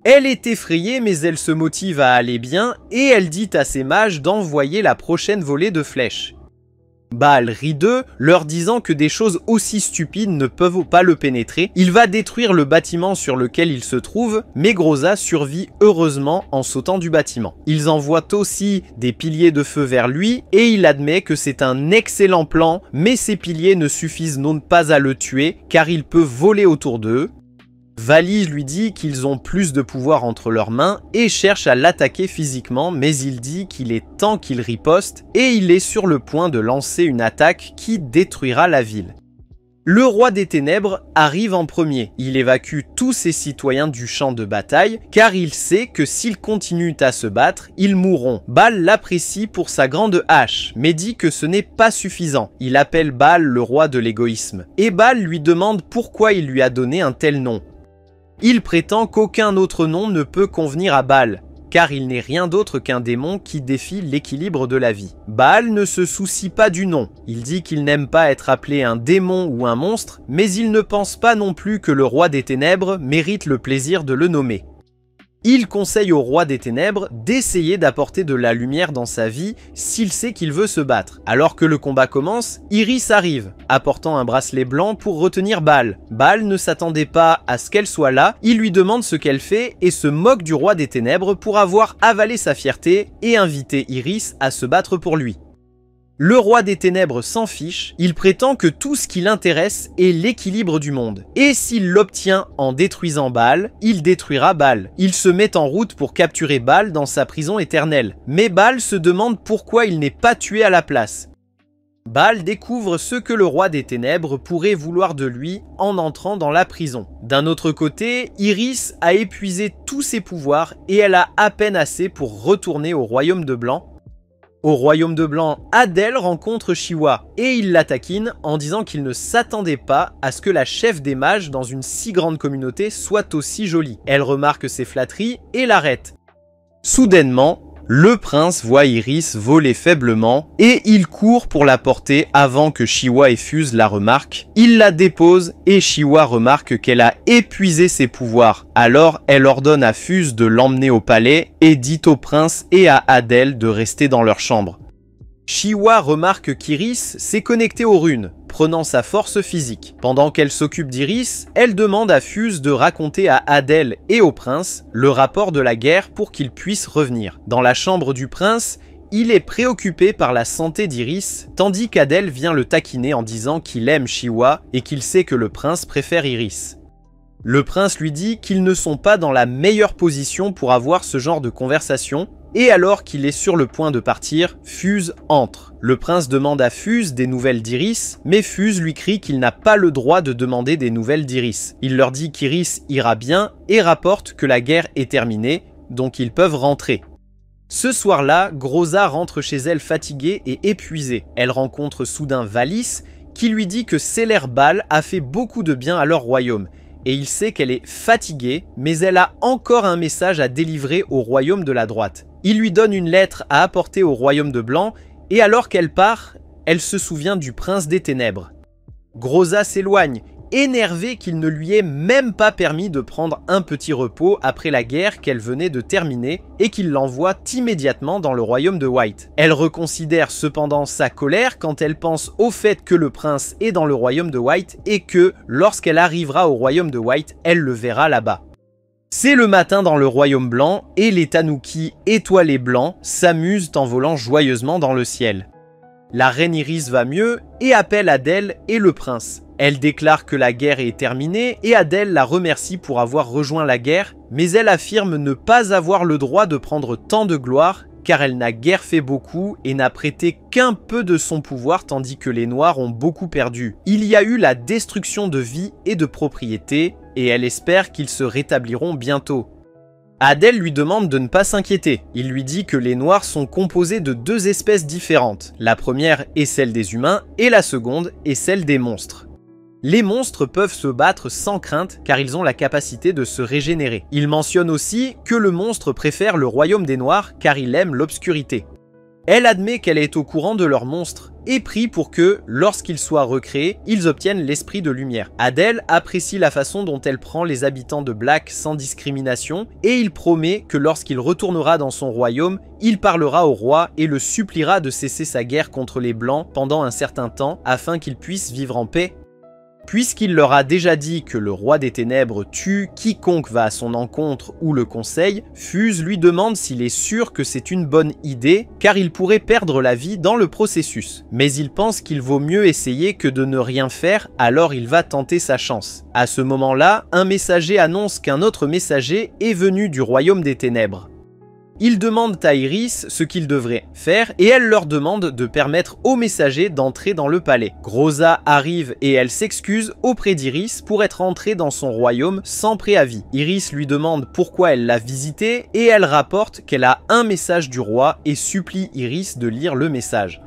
Elle est effrayée mais elle se motive à aller bien et elle dit à ses mages d'envoyer la prochaine volée de flèches. Baal rit d'eux, leur disant que des choses aussi stupides ne peuvent pas le pénétrer. Il va détruire le bâtiment sur lequel il se trouve, mais Groza survit heureusement en sautant du bâtiment. Ils envoient aussi des piliers de feu vers lui et il admet que c'est un excellent plan, mais ces piliers ne suffisent non pas à le tuer car il peut voler autour d'eux. Valis lui dit qu'ils ont plus de pouvoir entre leurs mains et cherche à l'attaquer physiquement, mais il dit qu'il est temps qu'il riposte et il est sur le point de lancer une attaque qui détruira la ville. Le roi des ténèbres arrive en premier. Il évacue tous ses citoyens du champ de bataille car il sait que s'ils continuent à se battre, ils mourront. Baal l'apprécie pour sa grande hache, mais dit que ce n'est pas suffisant. Il appelle Baal le roi de l'égoïsme et Baal lui demande pourquoi il lui a donné un tel nom. Il prétend qu'aucun autre nom ne peut convenir à Baal, car il n'est rien d'autre qu'un démon qui défie l'équilibre de la vie. Baal ne se soucie pas du nom. Il dit qu'il n'aime pas être appelé un démon ou un monstre, mais il ne pense pas non plus que le roi des ténèbres mérite le plaisir de le nommer. Il conseille au roi des ténèbres d'essayer d'apporter de la lumière dans sa vie s'il sait qu'il veut se battre. Alors que le combat commence, Iris arrive, apportant un bracelet blanc pour retenir Baal. Baal ne s'attendait pas à ce qu'elle soit là, il lui demande ce qu'elle fait et se moque du roi des ténèbres pour avoir avalé sa fierté et invité Iris à se battre pour lui. Le roi des ténèbres s'en fiche, il prétend que tout ce qui l'intéresse est l'équilibre du monde. Et s'il l'obtient en détruisant Baal, il détruira Baal. Il se met en route pour capturer Baal dans sa prison éternelle. Mais Baal se demande pourquoi il n'est pas tué à la place. Baal découvre ce que le roi des ténèbres pourrait vouloir de lui en entrant dans la prison. D'un autre côté, Iris a épuisé tous ses pouvoirs et elle a à peine assez pour retourner au royaume de Blanc. Au royaume de Blanc, Adèle rencontre Shiwa et il la taquine en disant qu'il ne s'attendait pas à ce que la chef des mages dans une si grande communauté soit aussi jolie. Elle remarque ses flatteries et l'arrête. Soudainement, le prince voit Iris voler faiblement et il court pour la porter avant que Shiwa et Fuse la remarquent. Il la dépose et Shiwa remarque qu'elle a épuisé ses pouvoirs. Alors elle ordonne à Fuse de l'emmener au palais et dit au prince et à Adèle de rester dans leur chambre. Shiwa remarque qu'Iris s'est connectée aux runes, prenant sa force physique. Pendant qu'elle s'occupe d'Iris, elle demande à Fuse de raconter à Adèle et au prince le rapport de la guerre pour qu'ils puissent revenir. Dans la chambre du prince, il est préoccupé par la santé d'Iris, tandis qu'Adèle vient le taquiner en disant qu'il aime Shiwa et qu'il sait que le prince préfère Iris. Le prince lui dit qu'ils ne sont pas dans la meilleure position pour avoir ce genre de conversation, et alors qu'il est sur le point de partir, Fuse entre. Le prince demande à Fuse des nouvelles d'Iris, mais Fuse lui crie qu'il n'a pas le droit de demander des nouvelles d'Iris. Il leur dit qu'Iris ira bien et rapporte que la guerre est terminée, donc ils peuvent rentrer. Ce soir-là, Groza rentre chez elle fatiguée et épuisée. Elle rencontre soudain Valis, qui lui dit que Celerbal a fait beaucoup de bien à leur royaume, et il sait qu'elle est fatiguée, mais elle a encore un message à délivrer au royaume de la droite. Il lui donne une lettre à apporter au royaume de Blanc, et alors qu'elle part, elle se souvient du prince des ténèbres. Groza s'éloigne, énervée qu'il ne lui ait même pas permis de prendre un petit repos après la guerre qu'elle venait de terminer et qu'il l'envoie immédiatement dans le royaume de White. Elle reconsidère cependant sa colère quand elle pense au fait que le prince est dans le royaume de White et que, lorsqu'elle arrivera au royaume de White, elle le verra là-bas. C'est le matin dans le royaume blanc et les Tanuki étoilés blancs s'amusent en volant joyeusement dans le ciel. La reine Iris va mieux et appelle Adèle et le prince. Elle déclare que la guerre est terminée et Adèle la remercie pour avoir rejoint la guerre, mais elle affirme ne pas avoir le droit de prendre tant de gloire car elle n'a guère fait beaucoup et n'a prêté qu'un peu de son pouvoir tandis que les Noirs ont beaucoup perdu. Il y a eu la destruction de vie et de propriété et elle espère qu'ils se rétabliront bientôt. Adèle lui demande de ne pas s'inquiéter. Il lui dit que les Noirs sont composés de deux espèces différentes. La première est celle des humains et la seconde est celle des monstres. Les monstres peuvent se battre sans crainte car ils ont la capacité de se régénérer. Il mentionne aussi que le monstre préfère le royaume des Noirs car il aime l'obscurité. Elle admet qu'elle est au courant de leurs monstres et prie pour que, lorsqu'ils soient recréés, ils obtiennent l'esprit de lumière. Adèle apprécie la façon dont elle prend les habitants de Black sans discrimination et il promet que lorsqu'il retournera dans son royaume, il parlera au roi et le suppliera de cesser sa guerre contre les Blancs pendant un certain temps afin qu'ils puissent vivre en paix. Puisqu'il leur a déjà dit que le roi des ténèbres tue quiconque va à son encontre ou le conseille, Fuse lui demande s'il est sûr que c'est une bonne idée, car il pourrait perdre la vie dans le processus. Mais il pense qu'il vaut mieux essayer que de ne rien faire, alors il va tenter sa chance. À ce moment-là, un messager annonce qu'un autre messager est venu du royaume des ténèbres. Ils demandent à Iris ce qu'ils devraient faire et elle leur demande de permettre aux messagers d'entrer dans le palais. Groza arrive et elle s'excuse auprès d'Iris pour être entrée dans son royaume sans préavis. Iris lui demande pourquoi elle l'a visité et elle rapporte qu'elle a un message du roi et supplie Iris de lire le message.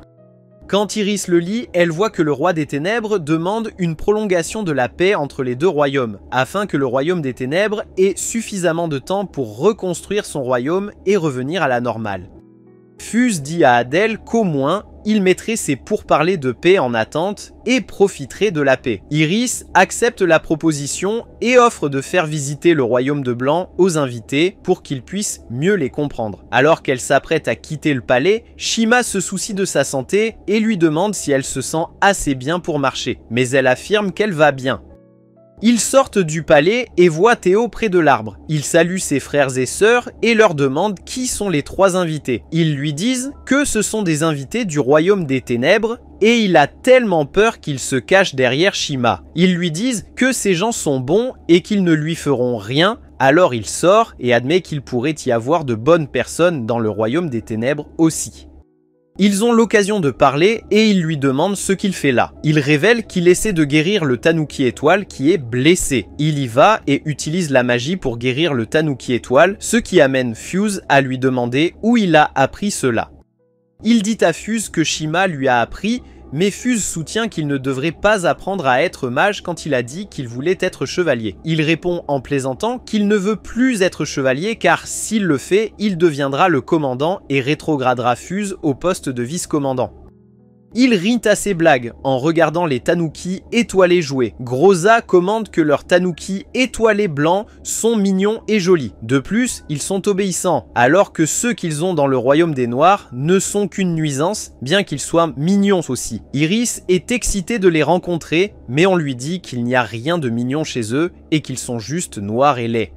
Quand Iris le lit, elle voit que le roi des ténèbres demande une prolongation de la paix entre les deux royaumes, afin que le royaume des ténèbres ait suffisamment de temps pour reconstruire son royaume et revenir à la normale. Fuse dit à Adèle qu'au moins, il mettrait ses pourparlers de paix en attente et profiterait de la paix. Iris accepte la proposition et offre de faire visiter le royaume de Blanc aux invités pour qu'ils puissent mieux les comprendre. Alors qu'elle s'apprête à quitter le palais, Shima se soucie de sa santé et lui demande si elle se sent assez bien pour marcher, mais elle affirme qu'elle va bien. Ils sortent du palais et voient Théo près de l'arbre. Il salue ses frères et sœurs et leur demande qui sont les trois invités. Ils lui disent que ce sont des invités du royaume des ténèbres et il a tellement peur qu'il se cache derrière Shima. Ils lui disent que ces gens sont bons et qu'ils ne lui feront rien, alors il sort et admet qu'il pourrait y avoir de bonnes personnes dans le royaume des ténèbres aussi. Ils ont l'occasion de parler et il lui demande ce qu'il fait là. Il révèle qu'il essaie de guérir le Tanuki étoile qui est blessé. Il y va et utilise la magie pour guérir le Tanuki étoile, ce qui amène Fuse à lui demander où il a appris cela. Il dit à Fuse que Shima lui a appris, mais Fuse soutient qu'il ne devrait pas apprendre à être mage quand il a dit qu'il voulait être chevalier. Il répond en plaisantant qu'il ne veut plus être chevalier car s'il le fait, il deviendra le commandant et rétrogradera Fuse au poste de vice-commandant. Il rit à ses blagues en regardant les Tanuki étoilés jouer. Groza commande que leurs Tanuki étoilés blancs sont mignons et jolis. De plus, ils sont obéissants, alors que ceux qu'ils ont dans le royaume des Noirs ne sont qu'une nuisance, bien qu'ils soient mignons aussi. Iris est excitée de les rencontrer, mais on lui dit qu'il n'y a rien de mignon chez eux et qu'ils sont juste noirs et laids.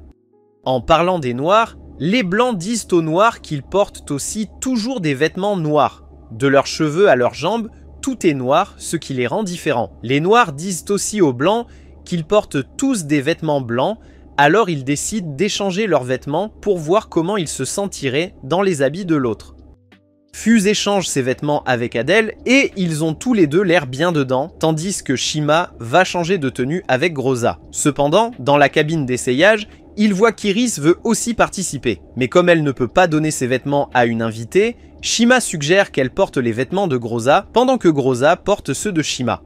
En parlant des Noirs, les Blancs disent aux Noirs qu'ils portent aussi toujours des vêtements noirs. De leurs cheveux à leurs jambes, tout est noir, ce qui les rend différents. Les Noirs disent aussi aux Blancs qu'ils portent tous des vêtements blancs, Alors ils décident d'échanger leurs vêtements pour voir comment ils se sentiraient dans les habits de l'autre. Fuse échange ses vêtements avec Adèle et ils ont tous les deux l'air bien dedans, tandis que Shima va changer de tenue avec Groza. Cependant, dans la cabine d'essayage, il voit qu'Iris veut aussi participer. Mais comme elle ne peut pas donner ses vêtements à une invitée, Shima suggère qu'elle porte les vêtements de Groza pendant que Groza porte ceux de Shima.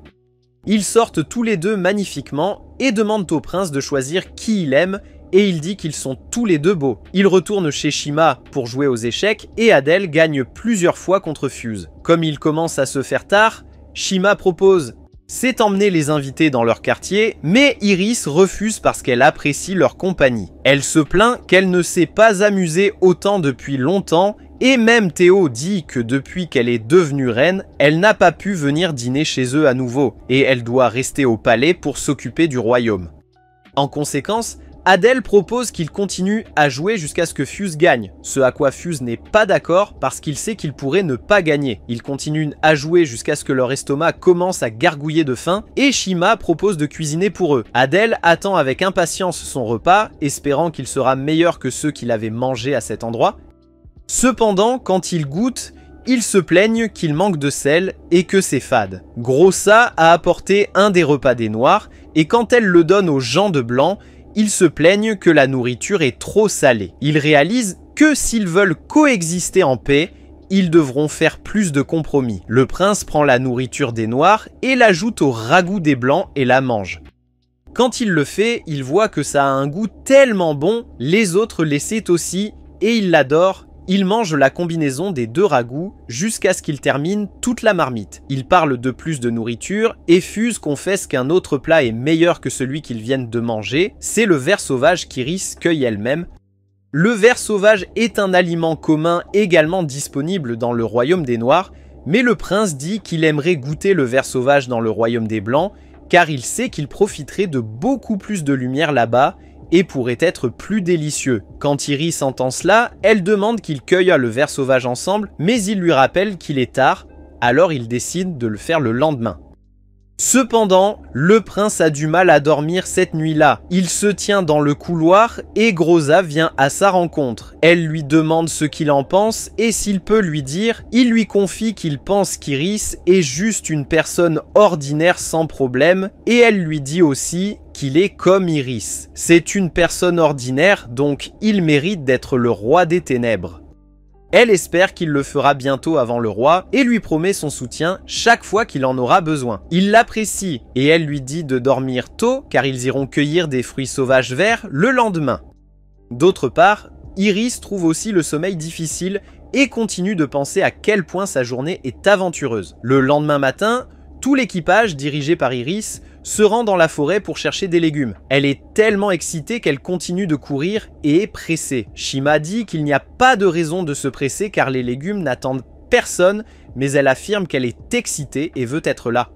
Ils sortent tous les deux magnifiquement et demandent au prince de choisir qui il aime et il dit qu'ils sont tous les deux beaux. Il retourne chez Shima pour jouer aux échecs et Adèle gagne plusieurs fois contre Fuse. Comme il commence à se faire tard, Shima propose c'est emmener les invités dans leur quartier, mais Iris refuse parce qu'elle apprécie leur compagnie. Elle se plaint qu'elle ne s'est pas amusée autant depuis longtemps, et même Théo dit que depuis qu'elle est devenue reine, elle n'a pas pu venir dîner chez eux à nouveau, et elle doit rester au palais pour s'occuper du royaume. En conséquence, Adèle propose qu'il continue à jouer jusqu'à ce que Fuse gagne, ce à quoi Fuse n'est pas d'accord parce qu'il sait qu'il pourrait ne pas gagner. Ils continuent à jouer jusqu'à ce que leur estomac commence à gargouiller de faim et Shima propose de cuisiner pour eux. Adèle attend avec impatience son repas, espérant qu'il sera meilleur que ceux qu'il avait mangés à cet endroit. Cependant, quand il goûte, ils se plaignent qu'il manque de sel et que c'est fade. Groza a apporté un des repas des Noirs et quand elle le donne aux gens de blanc, ils se plaignent que la nourriture est trop salée. Ils réalisent que s'ils veulent coexister en paix, ils devront faire plus de compromis. Le prince prend la nourriture des Noirs et l'ajoute au ragoût des Blancs et la mange. Quand il le fait, il voit que ça a un goût tellement bon, les autres l'essaient aussi et ils l'adorent. Il mange la combinaison des deux ragoûts jusqu'à ce qu'il termine toute la marmite. Il parle de plus de nourriture et Fuse confesse qu'un autre plat est meilleur que celui qu'ils viennent de manger, c'est le ver sauvage qu'Iris cueille elle-même. Le ver sauvage est un aliment commun également disponible dans le royaume des Noirs, mais le prince dit qu'il aimerait goûter le ver sauvage dans le royaume des Blancs, car il sait qu'il profiterait de beaucoup plus de lumière là-bas, et pourrait être plus délicieux. Quand Iris entend cela, elle demande qu'ils cueillent le ver sauvage ensemble, mais il lui rappelle qu'il est tard, alors il décide de le faire le lendemain. Cependant, le prince a du mal à dormir cette nuit-là. Il se tient dans le couloir et Groza vient à sa rencontre. Elle lui demande ce qu'il en pense et s'il peut lui dire, il lui confie qu'il pense qu'Iris est juste une personne ordinaire sans problème et elle lui dit aussi qu'il est comme Iris. C'est une personne ordinaire, donc il mérite d'être le roi des ténèbres. Elle espère qu'il le fera bientôt avant le roi et lui promet son soutien chaque fois qu'il en aura besoin. Il l'apprécie et elle lui dit de dormir tôt car ils iront cueillir des fruits sauvages verts le lendemain. D'autre part, Iris trouve aussi le sommeil difficile et continue de penser à quel point sa journée est aventureuse. Le lendemain matin, tout l'équipage, dirigé par Iris, se rend dans la forêt pour chercher des légumes. Elle est tellement excitée qu'elle continue de courir et est pressée. Shima dit qu'il n'y a pas de raison de se presser car les légumes n'attendent personne, mais elle affirme qu'elle est excitée et veut être là.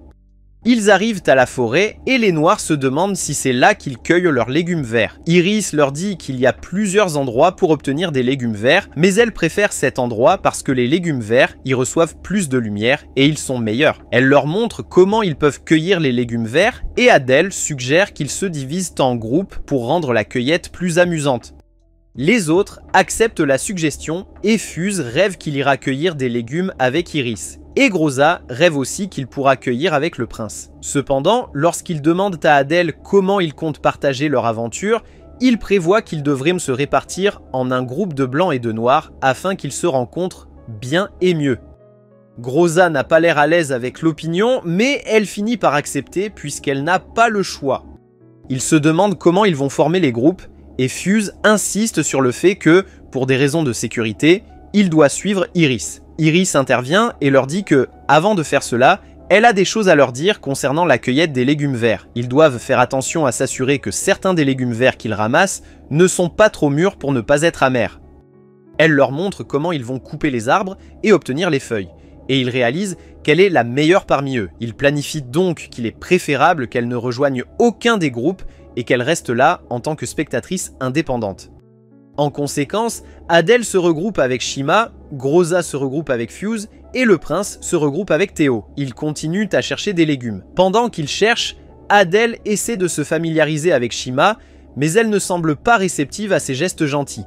Ils arrivent à la forêt et les Noirs se demandent si c'est là qu'ils cueillent leurs légumes verts. Iris leur dit qu'il y a plusieurs endroits pour obtenir des légumes verts, mais elle préfère cet endroit parce que les légumes verts y reçoivent plus de lumière et ils sont meilleurs. Elle leur montre comment ils peuvent cueillir les légumes verts et Adèle suggère qu'ils se divisent en groupes pour rendre la cueillette plus amusante. Les autres acceptent la suggestion et Fuse rêve qu'il ira cueillir des légumes avec Iris. Et Groza rêve aussi qu'il pourra cueillir avec le prince. Cependant, lorsqu'ils demandent à Adèle comment ils comptent partager leur aventure, il prévoit qu'ils devraient se répartir en un groupe de blancs et de noirs afin qu'ils se rencontrent bien et mieux. Groza n'a pas l'air à l'aise avec l'opinion, mais elle finit par accepter puisqu'elle n'a pas le choix. Ils se demandent comment ils vont former les groupes et Fuse insiste sur le fait que, pour des raisons de sécurité, il doit suivre Iris. Iris intervient et leur dit que, avant de faire cela, elle a des choses à leur dire concernant la cueillette des légumes verts. Ils doivent faire attention à s'assurer que certains des légumes verts qu'ils ramassent ne sont pas trop mûrs pour ne pas être amers. Elle leur montre comment ils vont couper les arbres et obtenir les feuilles. Et ils réalisent qu'elle est la meilleure parmi eux. Ils planifient donc qu'il est préférable qu'elle ne rejoigne aucun des groupes et qu'elle reste là en tant que spectatrice indépendante. En conséquence, Adèle se regroupe avec Shima, Groza se regroupe avec Fuse et le prince se regroupe avec Théo. Ils continuent à chercher des légumes. Pendant qu'ils cherchent, Adèle essaie de se familiariser avec Shima, mais elle ne semble pas réceptive à ses gestes gentils.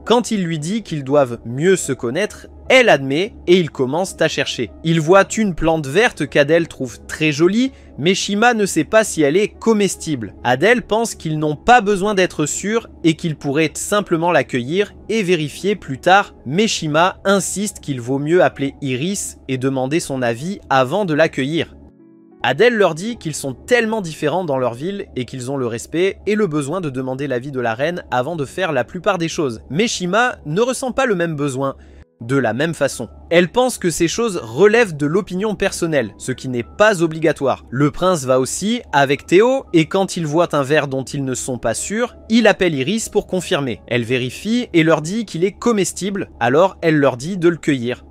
Quand il lui dit qu'ils doivent mieux se connaître, elle admet et ils commencent à chercher. Ils voient une plante verte qu'Adèle trouve très jolie, mais Shima ne sait pas si elle est comestible. Adèle pense qu'ils n'ont pas besoin d'être sûrs et qu'ils pourraient simplement l'accueillir et vérifier plus tard, mais Shima insiste qu'il vaut mieux appeler Iris et demander son avis avant de l'accueillir. Adèle leur dit qu'ils sont tellement différents dans leur ville et qu'ils ont le respect et le besoin de demander l'avis de la reine avant de faire la plupart des choses. Mais Shima ne ressent pas le même besoin. De la même façon. Elle pense que ces choses relèvent de l'opinion personnelle, ce qui n'est pas obligatoire. Le prince va aussi avec Théo, et quand il voit un verre dont ils ne sont pas sûrs, il appelle Iris pour confirmer. Elle vérifie et leur dit qu'il est comestible, alors elle leur dit de le cueillir.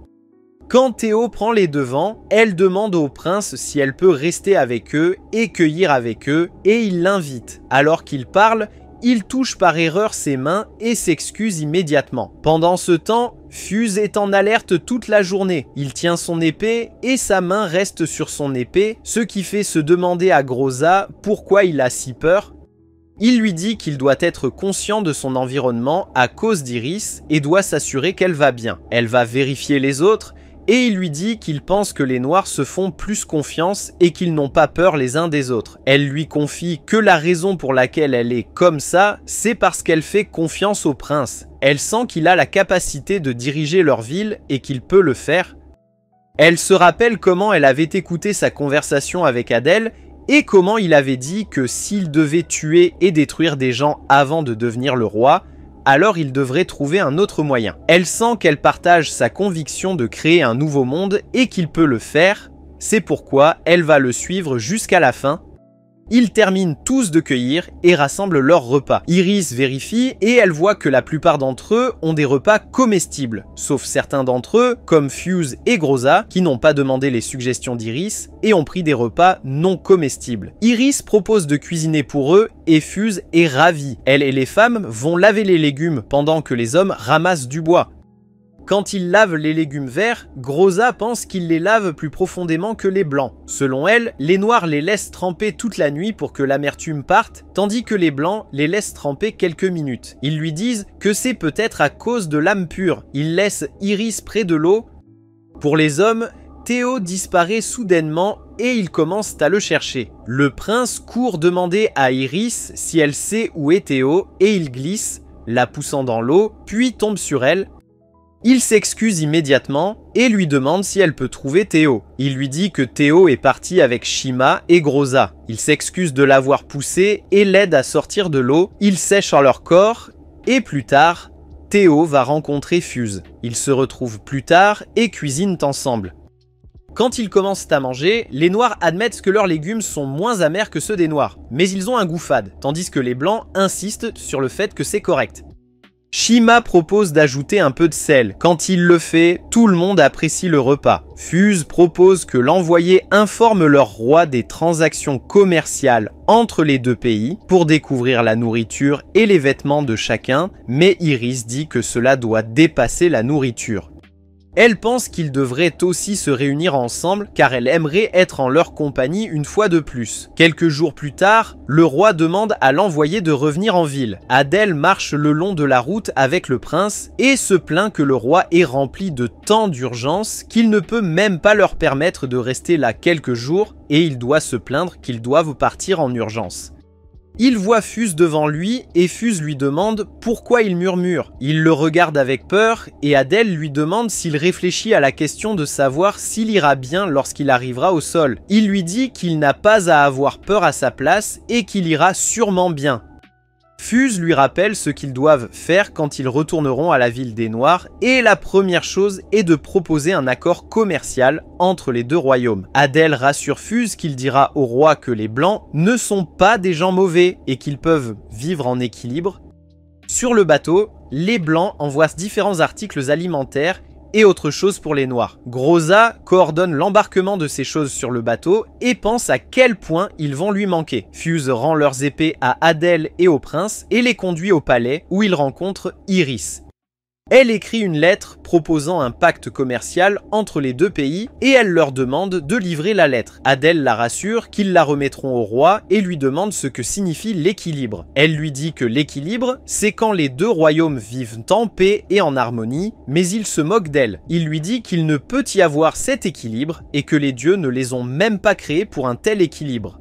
Quand Théo prend les devants, elle demande au prince si elle peut rester avec eux et cueillir avec eux, et il l'invite. Alors qu'il parle, il touche par erreur ses mains et s'excuse immédiatement. Pendant ce temps, Fuse est en alerte toute la journée. Il tient son épée et sa main reste sur son épée, ce qui fait se demander à Groza pourquoi il a si peur. Il lui dit qu'il doit être conscient de son environnement à cause d'Iris et doit s'assurer qu'elle va bien. Elle va vérifier les autres et il lui dit qu'il pense que les Noirs se font plus confiance et qu'ils n'ont pas peur les uns des autres. Elle lui confie que la raison pour laquelle elle est comme ça, c'est parce qu'elle fait confiance au prince. Elle sent qu'il a la capacité de diriger leur ville et qu'il peut le faire. Elle se rappelle comment elle avait écouté sa conversation avec Adèle et comment il avait dit que s'il devait tuer et détruire des gens avant de devenir le roi, alors il devrait trouver un autre moyen. Elle sent qu'elle partage sa conviction de créer un nouveau monde et qu'il peut le faire, c'est pourquoi elle va le suivre jusqu'à la fin. Ils terminent tous de cueillir et rassemblent leurs repas. Iris vérifie et elle voit que la plupart d'entre eux ont des repas comestibles, sauf certains d'entre eux, comme Fuse et Groza, qui n'ont pas demandé les suggestions d'Iris et ont pris des repas non comestibles. Iris propose de cuisiner pour eux et Fuse est ravie. Elle et les femmes vont laver les légumes pendant que les hommes ramassent du bois. Quand ils lavent les légumes verts, Groza pense qu'ils les lavent plus profondément que les blancs. Selon elle, les noirs les laissent tremper toute la nuit pour que l'amertume parte, tandis que les blancs les laissent tremper quelques minutes. Ils lui disent que c'est peut-être à cause de l'âme pure. Ils laissent Iris près de l'eau. Pour les hommes, Théo disparaît soudainement et ils commencent à le chercher. Le prince court demander à Iris si elle sait où est Théo et il glisse, la poussant dans l'eau, puis tombe sur elle. Il s'excuse immédiatement et lui demande si elle peut trouver Théo. Il lui dit que Théo est parti avec Shima et Groza. Il s'excuse de l'avoir poussé et l'aide à sortir de l'eau. Ils sèchent en leur corps et plus tard, Théo va rencontrer Fuse. Ils se retrouvent plus tard et cuisinent ensemble. Quand ils commencent à manger, les noirs admettent que leurs légumes sont moins amers que ceux des noirs, mais ils ont un goût fade, tandis que les blancs insistent sur le fait que c'est correct. Shima propose d'ajouter un peu de sel. Quand il le fait, tout le monde apprécie le repas. Fuse propose que l'envoyé informe leur roi des transactions commerciales entre les deux pays pour découvrir la nourriture et les vêtements de chacun, mais Iris dit que cela doit dépasser la nourriture. Elle pense qu'ils devraient aussi se réunir ensemble car elle aimerait être en leur compagnie une fois de plus. Quelques jours plus tard, le roi demande à l'envoyé de revenir en ville. Adèle marche le long de la route avec le prince et se plaint que le roi est rempli de tant d'urgence qu'il ne peut même pas leur permettre de rester là quelques jours et il doit se plaindre qu'ils doivent partir en urgence. Il voit Fuse devant lui et Fuse lui demande pourquoi il murmure. Il le regarde avec peur et Adèle lui demande s'il réfléchit à la question de savoir s'il ira bien lorsqu'il arrivera au sol. Il lui dit qu'il n'a pas à avoir peur à sa place et qu'il ira sûrement bien. Fuse lui rappelle ce qu'ils doivent faire quand ils retourneront à la ville des Noirs et la première chose est de proposer un accord commercial entre les deux royaumes. Adèle rassure Fuse qu'il dira au roi que les Blancs ne sont pas des gens mauvais et qu'ils peuvent vivre en équilibre. Sur le bateau, les Blancs envoient différents articles alimentaires et autre chose pour les Noirs. Groza coordonne l'embarquement de ces choses sur le bateau et pense à quel point ils vont lui manquer. Fuse rend leurs épées à Adèle et au prince et les conduit au palais où ils rencontrent Iris. Elle écrit une lettre proposant un pacte commercial entre les deux pays et elle leur demande de livrer la lettre. Adèle la rassure qu'ils la remettront au roi et lui demande ce que signifie l'équilibre. Elle lui dit que l'équilibre, c'est quand les deux royaumes vivent en paix et en harmonie, mais il se moque d'elle. Il lui dit qu'il ne peut y avoir cet équilibre et que les dieux ne les ont même pas créés pour un tel équilibre.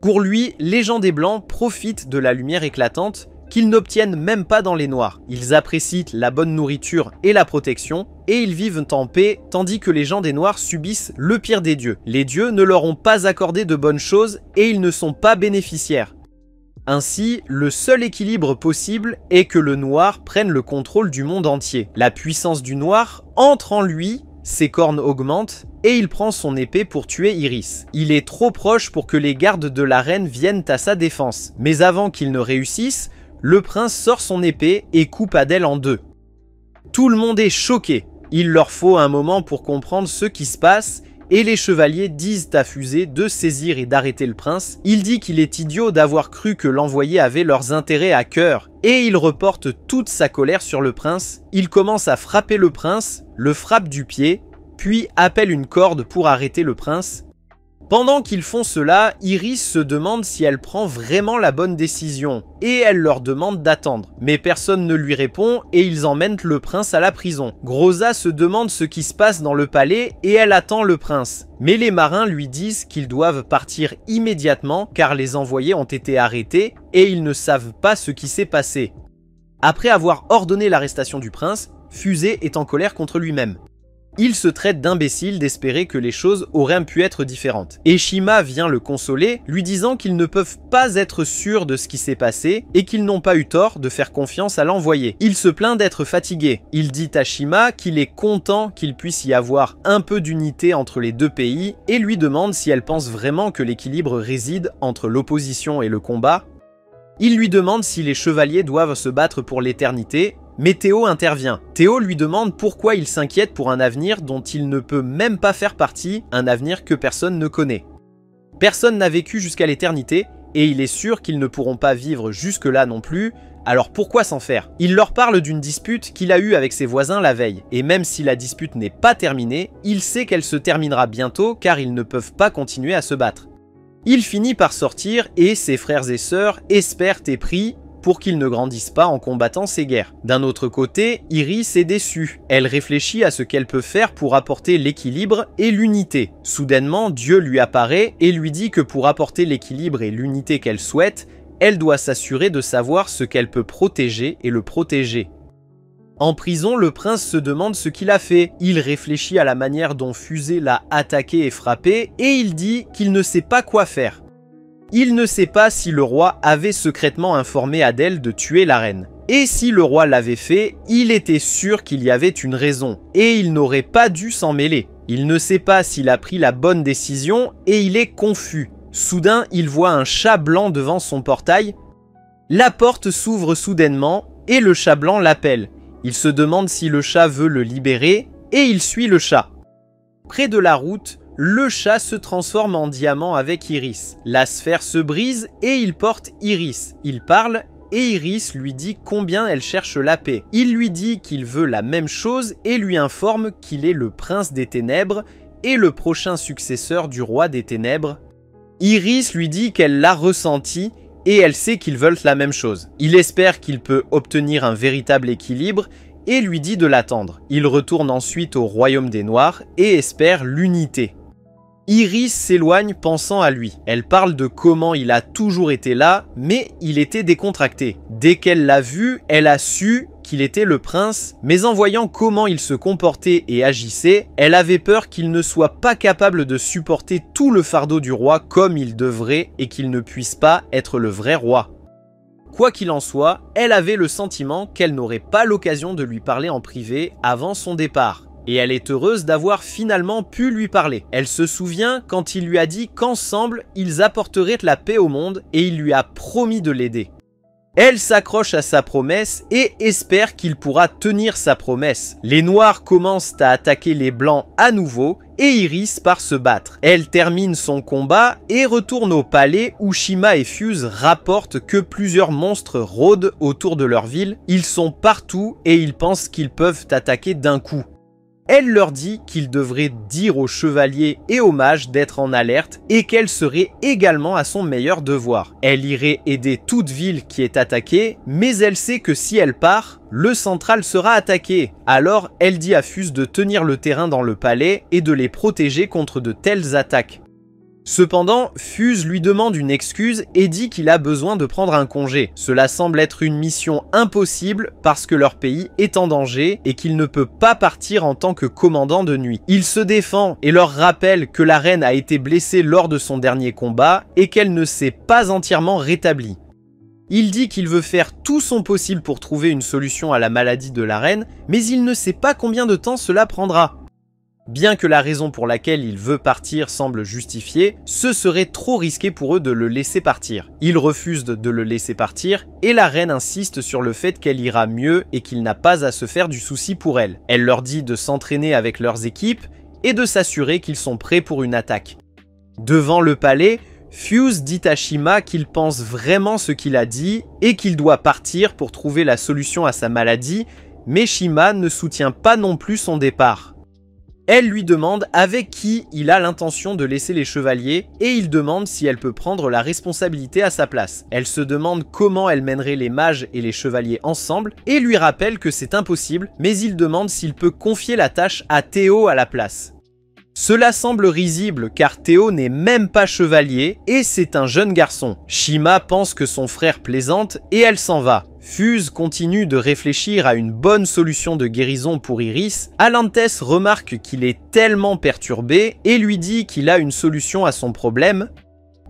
Pour lui, les gens des Blancs profitent de la lumière éclatante qu'ils n'obtiennent même pas dans les noirs. Ils apprécient la bonne nourriture et la protection, et ils vivent en paix, tandis que les gens des noirs subissent le pire des dieux. Les dieux ne leur ont pas accordé de bonnes choses, et ils ne sont pas bénéficiaires. Ainsi, le seul équilibre possible est que le noir prenne le contrôle du monde entier. La puissance du noir entre en lui, ses cornes augmentent, et il prend son épée pour tuer Iris. Il est trop proche pour que les gardes de la reine viennent à sa défense. Mais avant qu'il ne réussisse, le prince sort son épée et coupe Adèle en deux. Tout le monde est choqué. Il leur faut un moment pour comprendre ce qui se passe et les chevaliers disent à Fusée de saisir et d'arrêter le prince. Il dit qu'il est idiot d'avoir cru que l'envoyé avait leurs intérêts à cœur et il reporte toute sa colère sur le prince. Il commence à frapper le prince, le frappe du pied, puis appelle une corde pour arrêter le prince. Pendant qu'ils font cela, Iris se demande si elle prend vraiment la bonne décision, et elle leur demande d'attendre. Mais personne ne lui répond et ils emmènent le prince à la prison. Groza se demande ce qui se passe dans le palais et elle attend le prince. Mais les marins lui disent qu'ils doivent partir immédiatement car les envoyés ont été arrêtés et ils ne savent pas ce qui s'est passé. Après avoir ordonné l'arrestation du prince, Fusée est en colère contre lui-même. Il se traite d'imbécile d'espérer que les choses auraient pu être différentes. Et Shima vient le consoler, lui disant qu'ils ne peuvent pas être sûrs de ce qui s'est passé et qu'ils n'ont pas eu tort de faire confiance à l'envoyé. Il se plaint d'être fatigué. Il dit à Shima qu'il est content qu'il puisse y avoir un peu d'unité entre les deux pays et lui demande si elle pense vraiment que l'équilibre réside entre l'opposition et le combat. Il lui demande si les chevaliers doivent se battre pour l'éternité. Mais Théo intervient. Théo lui demande pourquoi il s'inquiète pour un avenir dont il ne peut même pas faire partie, un avenir que personne ne connaît. Personne n'a vécu jusqu'à l'éternité, et il est sûr qu'ils ne pourront pas vivre jusque-là non plus, alors pourquoi s'en faire? Il leur parle d'une dispute qu'il a eue avec ses voisins la veille, et même si la dispute n'est pas terminée, il sait qu'elle se terminera bientôt car ils ne peuvent pas continuer à se battre. Il finit par sortir et ses frères et sœurs espèrent et prient pour qu'il ne grandisse pas en combattant ces guerres. D'un autre côté, Iris est déçue. Elle réfléchit à ce qu'elle peut faire pour apporter l'équilibre et l'unité. Soudainement, Dieu lui apparaît et lui dit que pour apporter l'équilibre et l'unité qu'elle souhaite, elle doit s'assurer de savoir ce qu'elle peut protéger et le protéger. En prison, le prince se demande ce qu'il a fait. Il réfléchit à la manière dont Fusée l'a attaqué et frappé et il dit qu'il ne sait pas quoi faire. Il ne sait pas si le roi avait secrètement informé Adèle de tuer la reine. Et si le roi l'avait fait, il était sûr qu'il y avait une raison, et il n'aurait pas dû s'en mêler. Il ne sait pas s'il a pris la bonne décision, et il est confus. Soudain, il voit un chat blanc devant son portail. La porte s'ouvre soudainement, et le chat blanc l'appelle. Il se demande si le chat veut le libérer, et il suit le chat. Près de la route, le chat se transforme en diamant avec Iris. La sphère se brise et il porte Iris. Il parle et Iris lui dit combien elle cherche la paix. Il lui dit qu'il veut la même chose et lui informe qu'il est le prince des ténèbres et le prochain successeur du roi des ténèbres. Iris lui dit qu'elle l'a ressenti et elle sait qu'ils veulent la même chose. Il espère qu'il peut obtenir un véritable équilibre et lui dit de l'attendre. Il retourne ensuite au royaume des Noirs et espère l'unité. Iris s'éloigne pensant à lui. Elle parle de comment il a toujours été là, mais il était décontracté. Dès qu'elle l'a vu, elle a su qu'il était le prince, mais en voyant comment il se comportait et agissait, elle avait peur qu'il ne soit pas capable de supporter tout le fardeau du roi comme il devrait et qu'il ne puisse pas être le vrai roi. Quoi qu'il en soit, elle avait le sentiment qu'elle n'aurait pas l'occasion de lui parler en privé avant son départ. Et elle est heureuse d'avoir finalement pu lui parler. Elle se souvient quand il lui a dit qu'ensemble, ils apporteraient la paix au monde et il lui a promis de l'aider. Elle s'accroche à sa promesse et espère qu'il pourra tenir sa promesse. Les noirs commencent à attaquer les blancs à nouveau et Iris part se battre. Elle termine son combat et retourne au palais où Shima et Fuse rapportent que plusieurs monstres rôdent autour de leur ville. Ils sont partout et ils pensent qu'ils peuvent attaquer d'un coup. Elle leur dit qu'ils devraient dire aux chevaliers et aux mages d'être en alerte et qu'elle serait également à son meilleur devoir. Elle irait aider toute ville qui est attaquée, mais elle sait que si elle part, le central sera attaqué. Alors elle dit à Fuse de tenir le terrain dans le palais et de les protéger contre de telles attaques. Cependant, Fuse lui demande une excuse et dit qu'il a besoin de prendre un congé. Cela semble être une mission impossible parce que leur pays est en danger et qu'il ne peut pas partir en tant que commandant de nuit. Il se défend et leur rappelle que la reine a été blessée lors de son dernier combat et qu'elle ne s'est pas entièrement rétablie. Il dit qu'il veut faire tout son possible pour trouver une solution à la maladie de la reine, mais il ne sait pas combien de temps cela prendra. Bien que la raison pour laquelle il veut partir semble justifiée, ce serait trop risqué pour eux de le laisser partir. Ils refusent de le laisser partir et la reine insiste sur le fait qu'elle ira mieux et qu'il n'a pas à se faire du souci pour elle. Elle leur dit de s'entraîner avec leurs équipes et de s'assurer qu'ils sont prêts pour une attaque. Devant le palais, Fuse dit à Shima qu'il pense vraiment ce qu'il a dit et qu'il doit partir pour trouver la solution à sa maladie, mais Shima ne soutient pas non plus son départ. Elle lui demande avec qui il a l'intention de laisser les chevaliers et il demande si elle peut prendre la responsabilité à sa place. Elle se demande comment elle mènerait les mages et les chevaliers ensemble et lui rappelle que c'est impossible, mais il demande s'il peut confier la tâche à Théo à la place. Cela semble risible car Théo n'est même pas chevalier et c'est un jeune garçon. Shima pense que son frère plaisante et elle s'en va. Fuse continue de réfléchir à une bonne solution de guérison pour Iris. Alantes remarque qu'il est tellement perturbé et lui dit qu'il a une solution à son problème.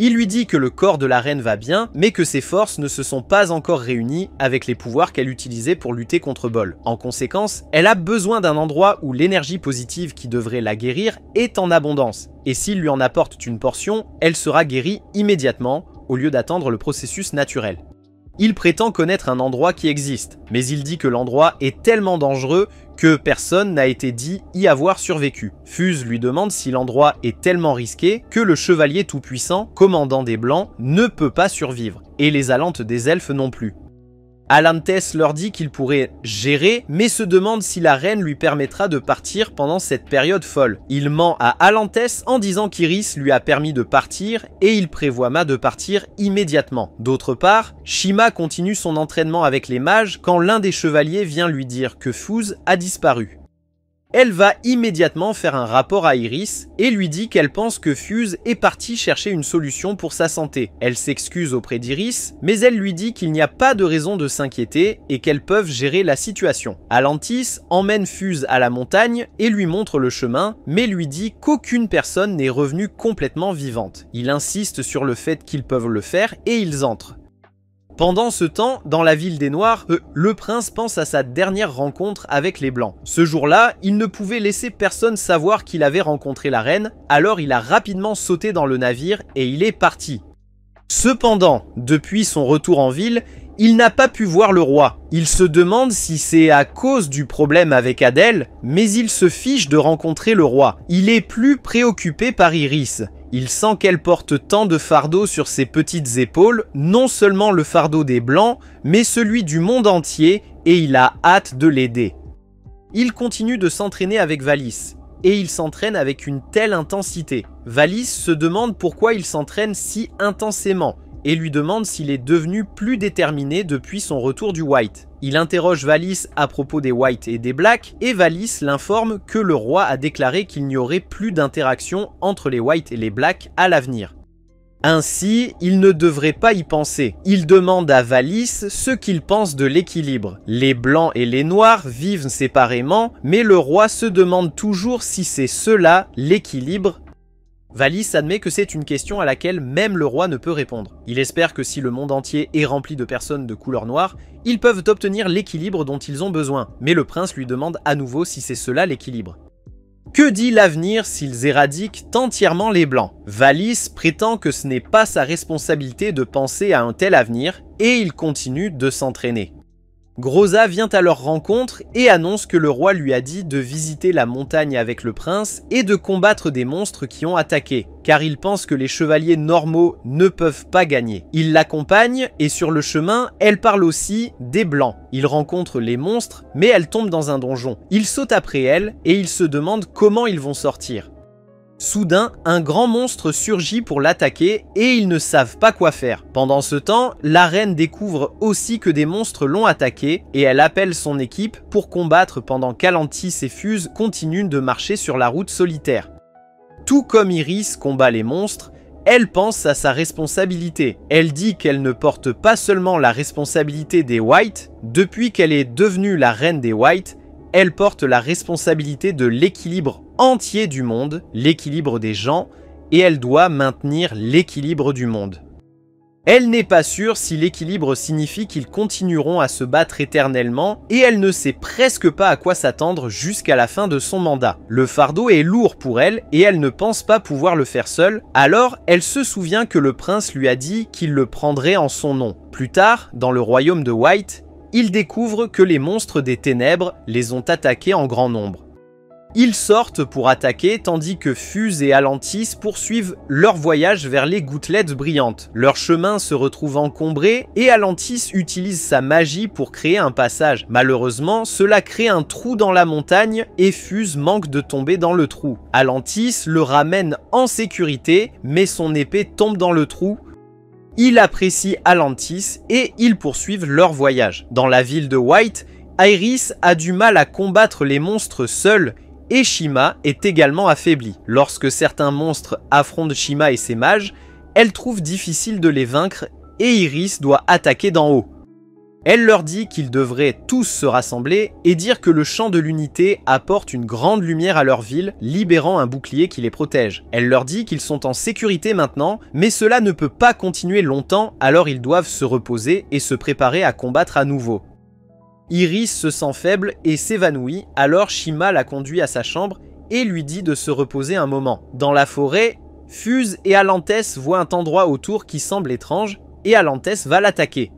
Il lui dit que le corps de la reine va bien, mais que ses forces ne se sont pas encore réunies avec les pouvoirs qu'elle utilisait pour lutter contre Bol. En conséquence, elle a besoin d'un endroit où l'énergie positive qui devrait la guérir est en abondance. Et s'il lui en apporte une portion, elle sera guérie immédiatement, au lieu d'attendre le processus naturel. Il prétend connaître un endroit qui existe, mais il dit que l'endroit est tellement dangereux que personne n'a été dit y avoir survécu. Fuse lui demande si l'endroit est tellement risqué que le chevalier tout-puissant, commandant des Blancs, ne peut pas survivre, et les Alantes des Elfes non plus. Alantes leur dit qu'il pourrait gérer, mais se demande si la reine lui permettra de partir pendant cette période folle. Il ment à Alantes en disant qu'Iris lui a permis de partir et il prévoit de partir immédiatement. D'autre part, Shima continue son entraînement avec les mages quand l'un des chevaliers vient lui dire que Fuse a disparu. Elle va immédiatement faire un rapport à Iris et lui dit qu'elle pense que Fuse est parti chercher une solution pour sa santé. Elle s'excuse auprès d'Iris, mais elle lui dit qu'il n'y a pas de raison de s'inquiéter et qu'elles peuvent gérer la situation. Alantis emmène Fuse à la montagne et lui montre le chemin, mais lui dit qu'aucune personne n'est revenue complètement vivante. Il insiste sur le fait qu'ils peuvent le faire et ils entrent. Pendant ce temps, dans la ville des Noirs, le prince pense à sa dernière rencontre avec les Blancs. Ce jour-là, il ne pouvait laisser personne savoir qu'il avait rencontré la reine, alors il a rapidement sauté dans le navire et il est parti. Cependant, depuis son retour en ville, il n'a pas pu voir le roi. Il se demande si c'est à cause du problème avec Adèle, mais il se fiche de rencontrer le roi. Il est plus préoccupé par Iris. Il sent qu'elle porte tant de fardeaux sur ses petites épaules, non seulement le fardeau des Blancs, mais celui du monde entier, et il a hâte de l'aider. Il continue de s'entraîner avec Valis, et il s'entraîne avec une telle intensité. Valis se demande pourquoi il s'entraîne si intensément, et lui demande s'il est devenu plus déterminé depuis son retour du White. Il interroge Valis à propos des White et des Black, et Valis l'informe que le roi a déclaré qu'il n'y aurait plus d'interaction entre les White et les Black à l'avenir. Ainsi, il ne devrait pas y penser. Il demande à Valis ce qu'il pense de l'équilibre. Les Blancs et les Noirs vivent séparément, mais le roi se demande toujours si c'est cela, l'équilibre. Valis admet que c'est une question à laquelle même le roi ne peut répondre. Il espère que si le monde entier est rempli de personnes de couleur noire, ils peuvent obtenir l'équilibre dont ils ont besoin, mais le prince lui demande à nouveau si c'est cela l'équilibre. Que dit l'avenir s'ils éradiquent entièrement les Blancs? Valis prétend que ce n'est pas sa responsabilité de penser à un tel avenir et il continue de s'entraîner. Groza vient à leur rencontre et annonce que le roi lui a dit de visiter la montagne avec le prince et de combattre des monstres qui ont attaqué, car il pense que les chevaliers normaux ne peuvent pas gagner. Il l'accompagne et sur le chemin, elle parle aussi des Blancs. Il rencontre les monstres, mais elle tombe dans un donjon. Il saute après elle et il se demande comment ils vont sortir. Soudain, un grand monstre surgit pour l'attaquer et ils ne savent pas quoi faire. Pendant ce temps, la reine découvre aussi que des monstres l'ont attaqué et elle appelle son équipe pour combattre pendant qu'Alantis et Fuse continuent de marcher sur la route solitaire. Tout comme Iris combat les monstres, elle pense à sa responsabilité. Elle dit qu'elle ne porte pas seulement la responsabilité des White, depuis qu'elle est devenue la reine des White, elle porte la responsabilité de l'équilibre entier du monde, l'équilibre des gens, et elle doit maintenir l'équilibre du monde. Elle n'est pas sûre si l'équilibre signifie qu'ils continueront à se battre éternellement, et elle ne sait presque pas à quoi s'attendre jusqu'à la fin de son mandat. Le fardeau est lourd pour elle, et elle ne pense pas pouvoir le faire seule, alors elle se souvient que le prince lui a dit qu'il le prendrait en son nom. Plus tard, dans le royaume de White, il découvre que les monstres des ténèbres les ont attaqués en grand nombre. Ils sortent pour attaquer tandis que Fuse et Alantis poursuivent leur voyage vers les gouttelettes brillantes. Leur chemin se retrouve encombré et Alantis utilise sa magie pour créer un passage. Malheureusement, cela crée un trou dans la montagne et Fuse manque de tomber dans le trou. Alantis le ramène en sécurité, mais son épée tombe dans le trou. Il apprécie Alantis et ils poursuivent leur voyage. Dans la ville de White, Iris a du mal à combattre les monstres seuls et Shima est également affaiblie. Lorsque certains monstres affrontent Shima et ses mages, elle trouve difficile de les vaincre et Iris doit attaquer d'en haut. Elle leur dit qu'ils devraient tous se rassembler et dire que le chant de l'unité apporte une grande lumière à leur ville, libérant un bouclier qui les protège. Elle leur dit qu'ils sont en sécurité maintenant, mais cela ne peut pas continuer longtemps, alors ils doivent se reposer et se préparer à combattre à nouveau. Iris se sent faible et s'évanouit, alors Shima la conduit à sa chambre et lui dit de se reposer un moment. Dans la forêt, Fuse et Alantes voient un endroit autour qui semble étrange et Alantes va l'attaquer.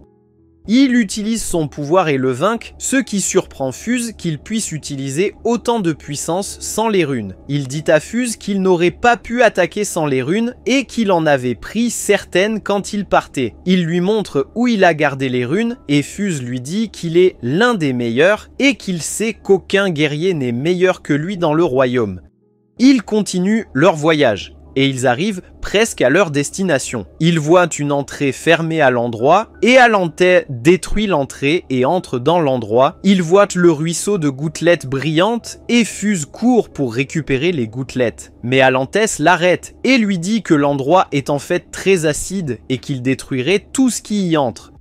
Il utilise son pouvoir et le vainc, ce qui surprend Fuse qu'il puisse utiliser autant de puissance sans les runes. Il dit à Fuse qu'il n'aurait pas pu attaquer sans les runes et qu'il en avait pris certaines quand il partait. Il lui montre où il a gardé les runes et Fuse lui dit qu'il est l'un des meilleurs et qu'il sait qu'aucun guerrier n'est meilleur que lui dans le royaume. Ils continuent leur voyage. Et ils arrivent presque à leur destination. Ils voient une entrée fermée à l'endroit et Alante détruit l'entrée et entre dans l'endroit. Ils voient le ruisseau de gouttelettes brillantes et Fuse court pour récupérer les gouttelettes. Mais Alantes l'arrête et lui dit que l'endroit est en fait très acide et qu'il détruirait tout ce qui y entre.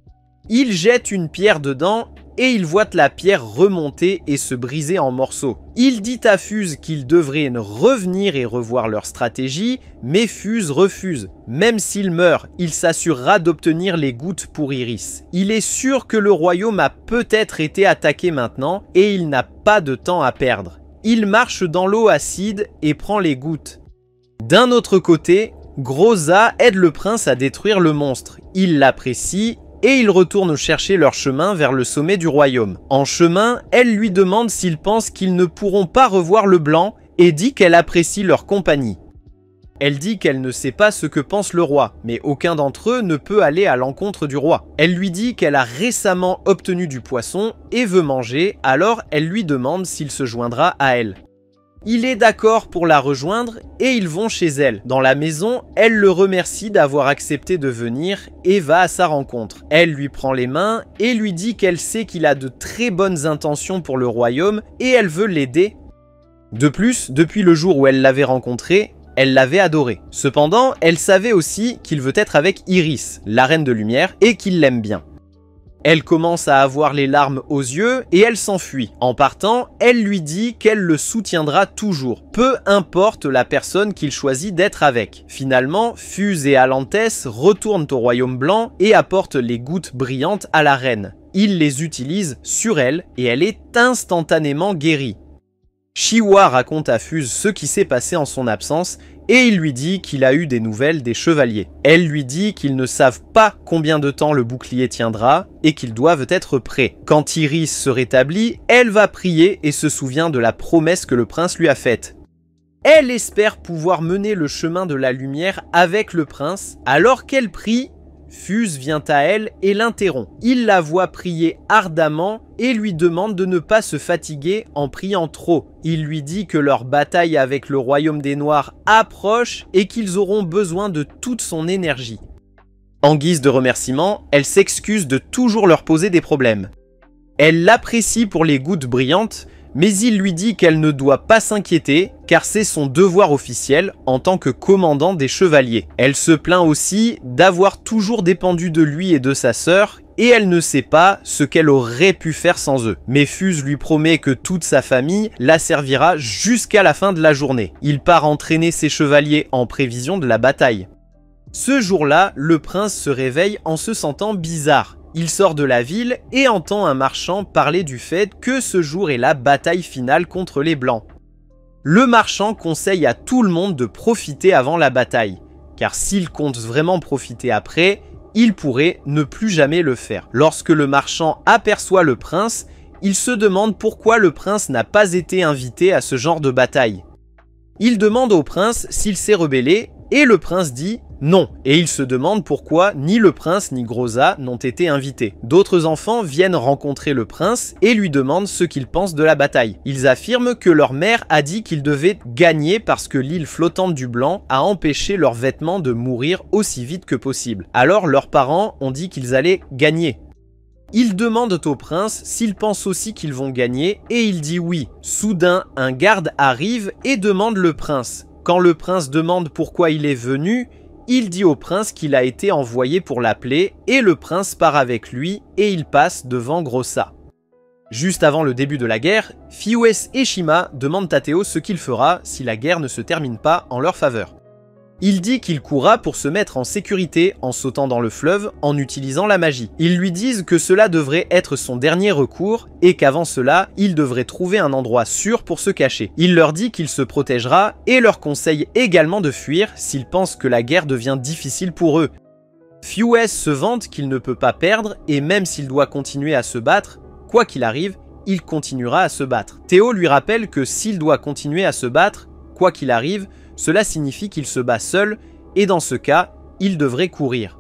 Il jette une pierre dedans et il voit la pierre remonter et se briser en morceaux. Il dit à Fuse qu'ils devraient revenir et revoir leur stratégie, mais Fuse refuse. Même s'il meurt, il s'assurera d'obtenir les gouttes pour Iris. Il est sûr que le royaume a peut-être été attaqué maintenant et il n'a pas de temps à perdre. Il marche dans l'eau acide et prend les gouttes. D'un autre côté, Groza aide le prince à détruire le monstre. Il l'apprécie et ils retournent chercher leur chemin vers le sommet du royaume. En chemin, elle lui demande s'ils pensent qu'ils ne pourront pas revoir le blanc et dit qu'elle apprécie leur compagnie. Elle dit qu'elle ne sait pas ce que pense le roi, mais aucun d'entre eux ne peut aller à l'encontre du roi. Elle lui dit qu'elle a récemment obtenu du poisson et veut manger, alors elle lui demande s'il se joindra à elle. Il est d'accord pour la rejoindre et ils vont chez elle. Dans la maison, elle le remercie d'avoir accepté de venir et va à sa rencontre. Elle lui prend les mains et lui dit qu'elle sait qu'il a de très bonnes intentions pour le royaume et elle veut l'aider. De plus, depuis le jour où elle l'avait rencontré, elle l'avait adoré. Cependant, elle savait aussi qu'il veut être avec Iris, la reine de lumière, et qu'il l'aime bien. Elle commence à avoir les larmes aux yeux et elle s'enfuit. En partant, elle lui dit qu'elle le soutiendra toujours, peu importe la personne qu'il choisit d'être avec. Finalement, Fuse et Alantes retournent au royaume blanc et apportent les gouttes brillantes à la reine. Ils les utilisent sur elle et elle est instantanément guérie. Shiwa raconte à Fuse ce qui s'est passé en son absence et il lui dit qu'il a eu des nouvelles des chevaliers. Elle lui dit qu'ils ne savent pas combien de temps le bouclier tiendra et qu'ils doivent être prêts. Quand Iris se rétablit, elle va prier et se souvient de la promesse que le prince lui a faite. Elle espère pouvoir mener le chemin de la lumière avec le prince. Alors qu'elle prie, Fuse vient à elle et l'interrompt. Il la voit prier ardemment et lui demande de ne pas se fatiguer en priant trop. Il lui dit que leur bataille avec le royaume des Noirs approche et qu'ils auront besoin de toute son énergie. En guise de remerciement, elle s'excuse de toujours leur poser des problèmes. Elle l'apprécie pour les gouttes brillantes, mais il lui dit qu'elle ne doit pas s'inquiéter car c'est son devoir officiel en tant que commandant des chevaliers. Elle se plaint aussi d'avoir toujours dépendu de lui et de sa sœur et elle ne sait pas ce qu'elle aurait pu faire sans eux. Mais Fuse lui promet que toute sa famille la servira jusqu'à la fin de la journée. Il part entraîner ses chevaliers en prévision de la bataille. Ce jour-là, le prince se réveille en se sentant bizarre. Il sort de la ville et entend un marchand parler du fait que ce jour est la bataille finale contre les Blancs. Le marchand conseille à tout le monde de profiter avant la bataille, car s'il compte vraiment profiter après, il pourrait ne plus jamais le faire. Lorsque le marchand aperçoit le prince, il se demande pourquoi le prince n'a pas été invité à ce genre de bataille. Il demande au prince s'il s'est rebellé et le prince dit non, et il se demande pourquoi ni le prince ni Groza n'ont été invités. D'autres enfants viennent rencontrer le prince et lui demandent ce qu'il pense de la bataille. Ils affirment que leur mère a dit qu'ils devaient gagner parce que l'île flottante du Blanc a empêché leurs vêtements de mourir aussi vite que possible. Alors leurs parents ont dit qu'ils allaient gagner. Ils demandent au prince s'il pense aussi qu'ils vont gagner et il dit oui. Soudain, un garde arrive et demande le prince. Quand le prince demande pourquoi il est venu, il dit au prince qu'il a été envoyé pour l'appeler et le prince part avec lui et il passe devant Groza. Juste avant le début de la guerre, Fiues et Shima demandent à Théo ce qu'il fera si la guerre ne se termine pas en leur faveur. Il dit qu'il courra pour se mettre en sécurité en sautant dans le fleuve en utilisant la magie. Ils lui disent que cela devrait être son dernier recours et qu'avant cela, il devrait trouver un endroit sûr pour se cacher. Il leur dit qu'il se protégera et leur conseille également de fuir s'ils pensent que la guerre devient difficile pour eux. Fiues se vante qu'il ne peut pas perdre et même s'il doit continuer à se battre, quoi qu'il arrive, il continuera à se battre. Théo lui rappelle que s'il doit continuer à se battre, quoi qu'il arrive, cela signifie qu'il se bat seul et dans ce cas, il devrait courir.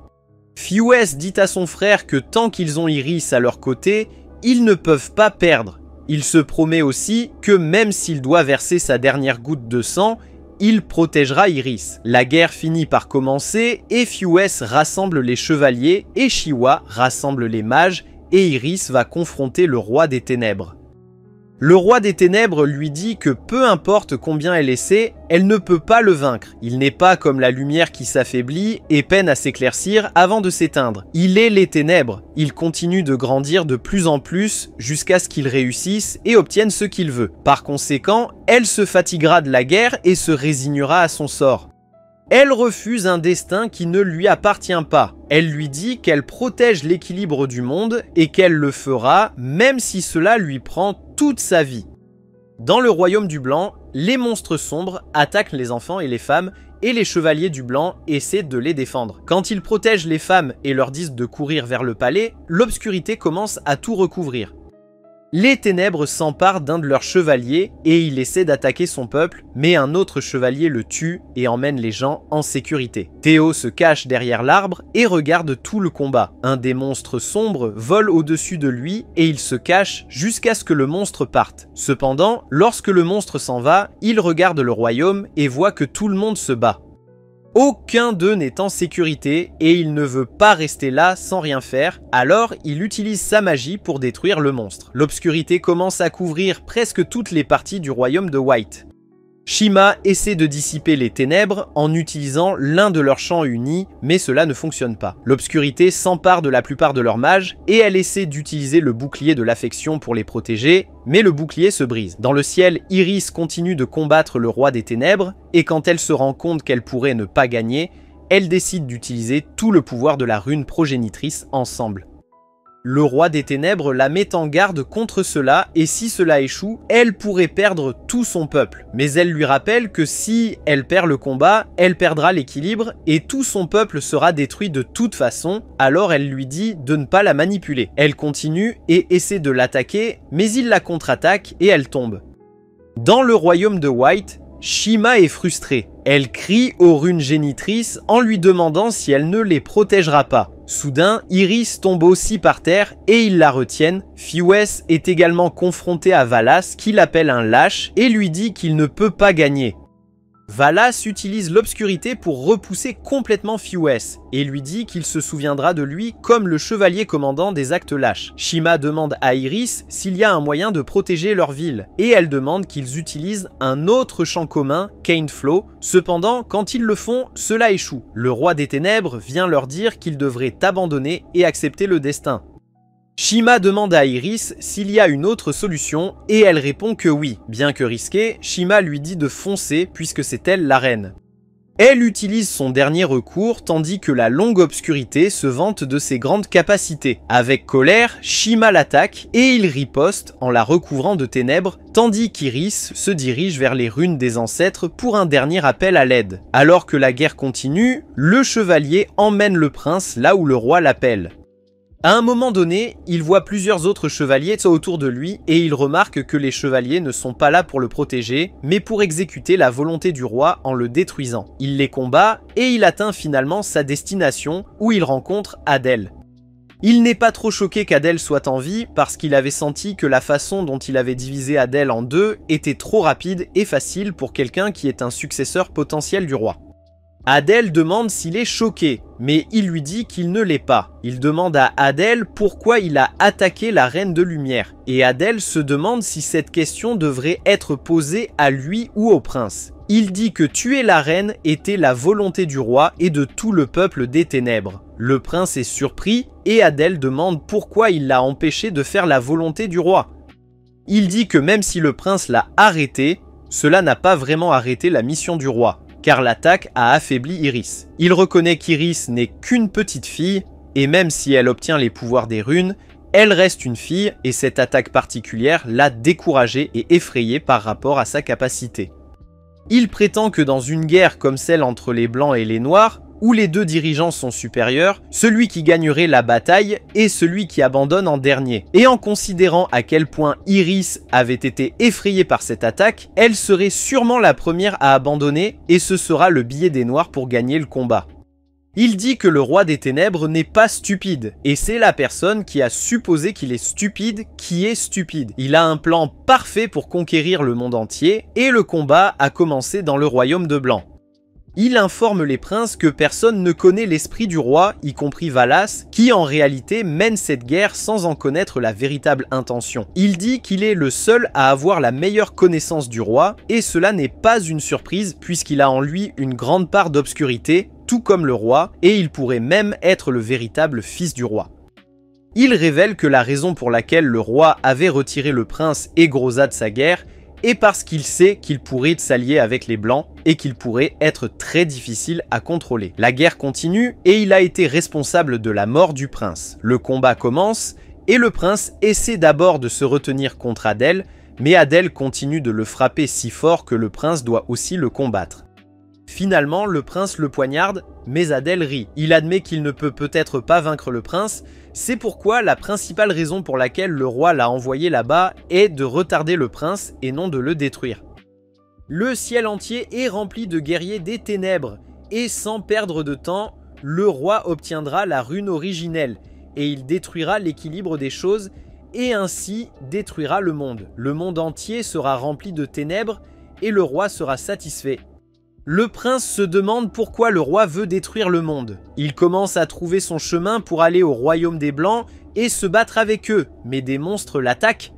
Fiues dit à son frère que tant qu'ils ont Iris à leur côté, ils ne peuvent pas perdre. Il se promet aussi que même s'il doit verser sa dernière goutte de sang, il protégera Iris. La guerre finit par commencer et Fiues rassemble les chevaliers et Shiwa rassemble les mages et Iris va confronter le roi des ténèbres. Le roi des ténèbres lui dit que peu importe combien elle essaie, elle ne peut pas le vaincre. Il n'est pas comme la lumière qui s'affaiblit et peine à s'éclaircir avant de s'éteindre. Il est les ténèbres. Il continue de grandir de plus en plus jusqu'à ce qu'il réussisse et obtienne ce qu'il veut. Par conséquent, elle se fatiguera de la guerre et se résignera à son sort. Elle refuse un destin qui ne lui appartient pas. Elle lui dit qu'elle protège l'équilibre du monde et qu'elle le fera même si cela lui prend toute sa vie. Dans le royaume du Blanc, les monstres sombres attaquent les enfants et les femmes et les chevaliers du Blanc essaient de les défendre. Quand ils protègent les femmes et leur disent de courir vers le palais, l'obscurité commence à tout recouvrir. Les ténèbres s'emparent d'un de leurs chevaliers et il essaie d'attaquer son peuple, mais un autre chevalier le tue et emmène les gens en sécurité. Théo se cache derrière l'arbre et regarde tout le combat. Un des monstres sombres vole au-dessus de lui et il se cache jusqu'à ce que le monstre parte. Cependant, lorsque le monstre s'en va, il regarde le royaume et voit que tout le monde se bat. Aucun d'eux n'est en sécurité et il ne veut pas rester là sans rien faire, alors il utilise sa magie pour détruire le monstre. L'obscurité commence à couvrir presque toutes les parties du royaume de White. Shima essaie de dissiper les ténèbres en utilisant l'un de leurs chants unis, mais cela ne fonctionne pas. L'obscurité s'empare de la plupart de leurs mages et elle essaie d'utiliser le bouclier de l'affection pour les protéger, mais le bouclier se brise. Dans le ciel, Iris continue de combattre le roi des ténèbres et quand elle se rend compte qu'elle pourrait ne pas gagner, elle décide d'utiliser tout le pouvoir de la rune progénitrice ensemble. Le roi des ténèbres la met en garde contre cela et si cela échoue, elle pourrait perdre tout son peuple. Mais elle lui rappelle que si elle perd le combat, elle perdra l'équilibre et tout son peuple sera détruit de toute façon, alors elle lui dit de ne pas la manipuler. Elle continue et essaie de l'attaquer, mais il la contre-attaque et elle tombe. Dans le royaume de White, Shima est frustrée. Elle crie aux runes génitrices en lui demandant si elle ne les protégera pas. Soudain, Iris tombe aussi par terre et ils la retiennent. Fiwes est également confronté à Valas qui l'appelle un lâche et lui dit qu'il ne peut pas gagner. Valas utilise l'obscurité pour repousser complètement Fiwes et lui dit qu'il se souviendra de lui comme le chevalier commandant des actes lâches. Shima demande à Iris s'il y a un moyen de protéger leur ville et elle demande qu'ils utilisent un autre champ commun, Cainflow. Cependant, quand ils le font, cela échoue. Le roi des ténèbres vient leur dire qu'ils devraient abandonner et accepter le destin. Shima demande à Iris s'il y a une autre solution et elle répond que oui. Bien que risqué, Shima lui dit de foncer puisque c'est elle la reine. Elle utilise son dernier recours tandis que la longue obscurité se vante de ses grandes capacités. Avec colère, Shima l'attaque et il riposte en la recouvrant de ténèbres tandis qu'Iris se dirige vers les runes des ancêtres pour un dernier appel à l'aide. Alors que la guerre continue, le chevalier emmène le prince là où le roi l'appelle. À un moment donné, il voit plusieurs autres chevaliers autour de lui et il remarque que les chevaliers ne sont pas là pour le protéger, mais pour exécuter la volonté du roi en le détruisant. Il les combat et il atteint finalement sa destination où il rencontre Adel. Il n'est pas trop choqué qu'Adel soit en vie parce qu'il avait senti que la façon dont il avait divisé Adel en deux était trop rapide et facile pour quelqu'un qui est un successeur potentiel du roi. Adel demande s'il est choqué, mais il lui dit qu'il ne l'est pas. Il demande à Adel pourquoi il a attaqué la Reine de Lumière, et Adel se demande si cette question devrait être posée à lui ou au prince. Il dit que tuer la reine était la volonté du roi et de tout le peuple des ténèbres. Le prince est surpris et Adel demande pourquoi il l'a empêché de faire la volonté du roi. Il dit que même si le prince l'a arrêté, cela n'a pas vraiment arrêté la mission du roi, car l'attaque a affaibli Iris. Il reconnaît qu'Iris n'est qu'une petite fille, et même si elle obtient les pouvoirs des runes, elle reste une fille, et cette attaque particulière l'a découragée et effrayée par rapport à sa capacité. Il prétend que dans une guerre comme celle entre les Blancs et les Noirs, où les deux dirigeants sont supérieurs, celui qui gagnerait la bataille est celui qui abandonne en dernier. Et en considérant à quel point Iris avait été effrayée par cette attaque, elle serait sûrement la première à abandonner et ce sera le billet des Noirs pour gagner le combat. Il dit que le roi des ténèbres n'est pas stupide, et c'est la personne qui a supposé qu'il est stupide qui est stupide. Il a un plan parfait pour conquérir le monde entier, et le combat a commencé dans le royaume de Blanc. Il informe les princes que personne ne connaît l'esprit du roi, y compris Valas, qui en réalité mène cette guerre sans en connaître la véritable intention. Il dit qu'il est le seul à avoir la meilleure connaissance du roi, et cela n'est pas une surprise puisqu'il a en lui une grande part d'obscurité, tout comme le roi, et il pourrait même être le véritable fils du roi. Il révèle que la raison pour laquelle le roi avait retiré le prince et Groza de sa guerre et parce qu'il sait qu'il pourrait s'allier avec les Blancs et qu'il pourrait être très difficile à contrôler. La guerre continue et il a été responsable de la mort du prince. Le combat commence et le prince essaie d'abord de se retenir contre Adel, mais Adel continue de le frapper si fort que le prince doit aussi le combattre. Finalement, le prince le poignarde, mais Adel rit. Il admet qu'il ne peut peut-être pas vaincre le prince, c'est pourquoi la principale raison pour laquelle le roi l'a envoyé là-bas est de retarder le prince et non de le détruire. Le ciel entier est rempli de guerriers des ténèbres, et sans perdre de temps, le roi obtiendra la rune originelle, et il détruira l'équilibre des choses, et ainsi détruira le monde. Le monde entier sera rempli de ténèbres, et le roi sera satisfait. Le prince se demande pourquoi le roi veut détruire le monde. Il commence à trouver son chemin pour aller au royaume des Blancs et se battre avec eux, mais des monstres l'attaquent.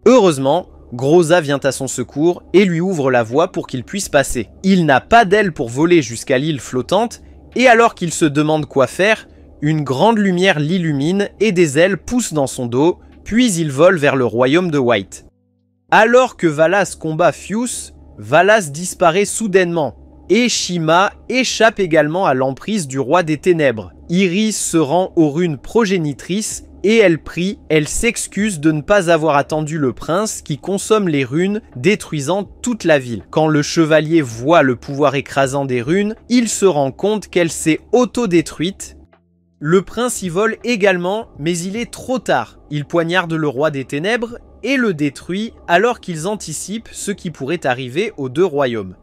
Heureusement, Groza vient à son secours et lui ouvre la voie pour qu'il puisse passer. Il n'a pas d'aile pour voler jusqu'à l'île flottante, et alors qu'il se demande quoi faire, une grande lumière l'illumine et des ailes poussent dans son dos, puis il vole vers le royaume de White. Alors que Valas combat Fius, Valas disparaît soudainement, et Shima échappe également à l'emprise du roi des ténèbres. Iris se rend aux runes progénitrices et elle prie, elle s'excuse de ne pas avoir attendu le prince qui consomme les runes, détruisant toute la ville. Quand le chevalier voit le pouvoir écrasant des runes, il se rend compte qu'elle s'est auto-détruite. Le prince y vole également, mais il est trop tard. Il poignarde le roi des ténèbres et le détruit alors qu'ils anticipent ce qui pourrait arriver aux deux royaumes.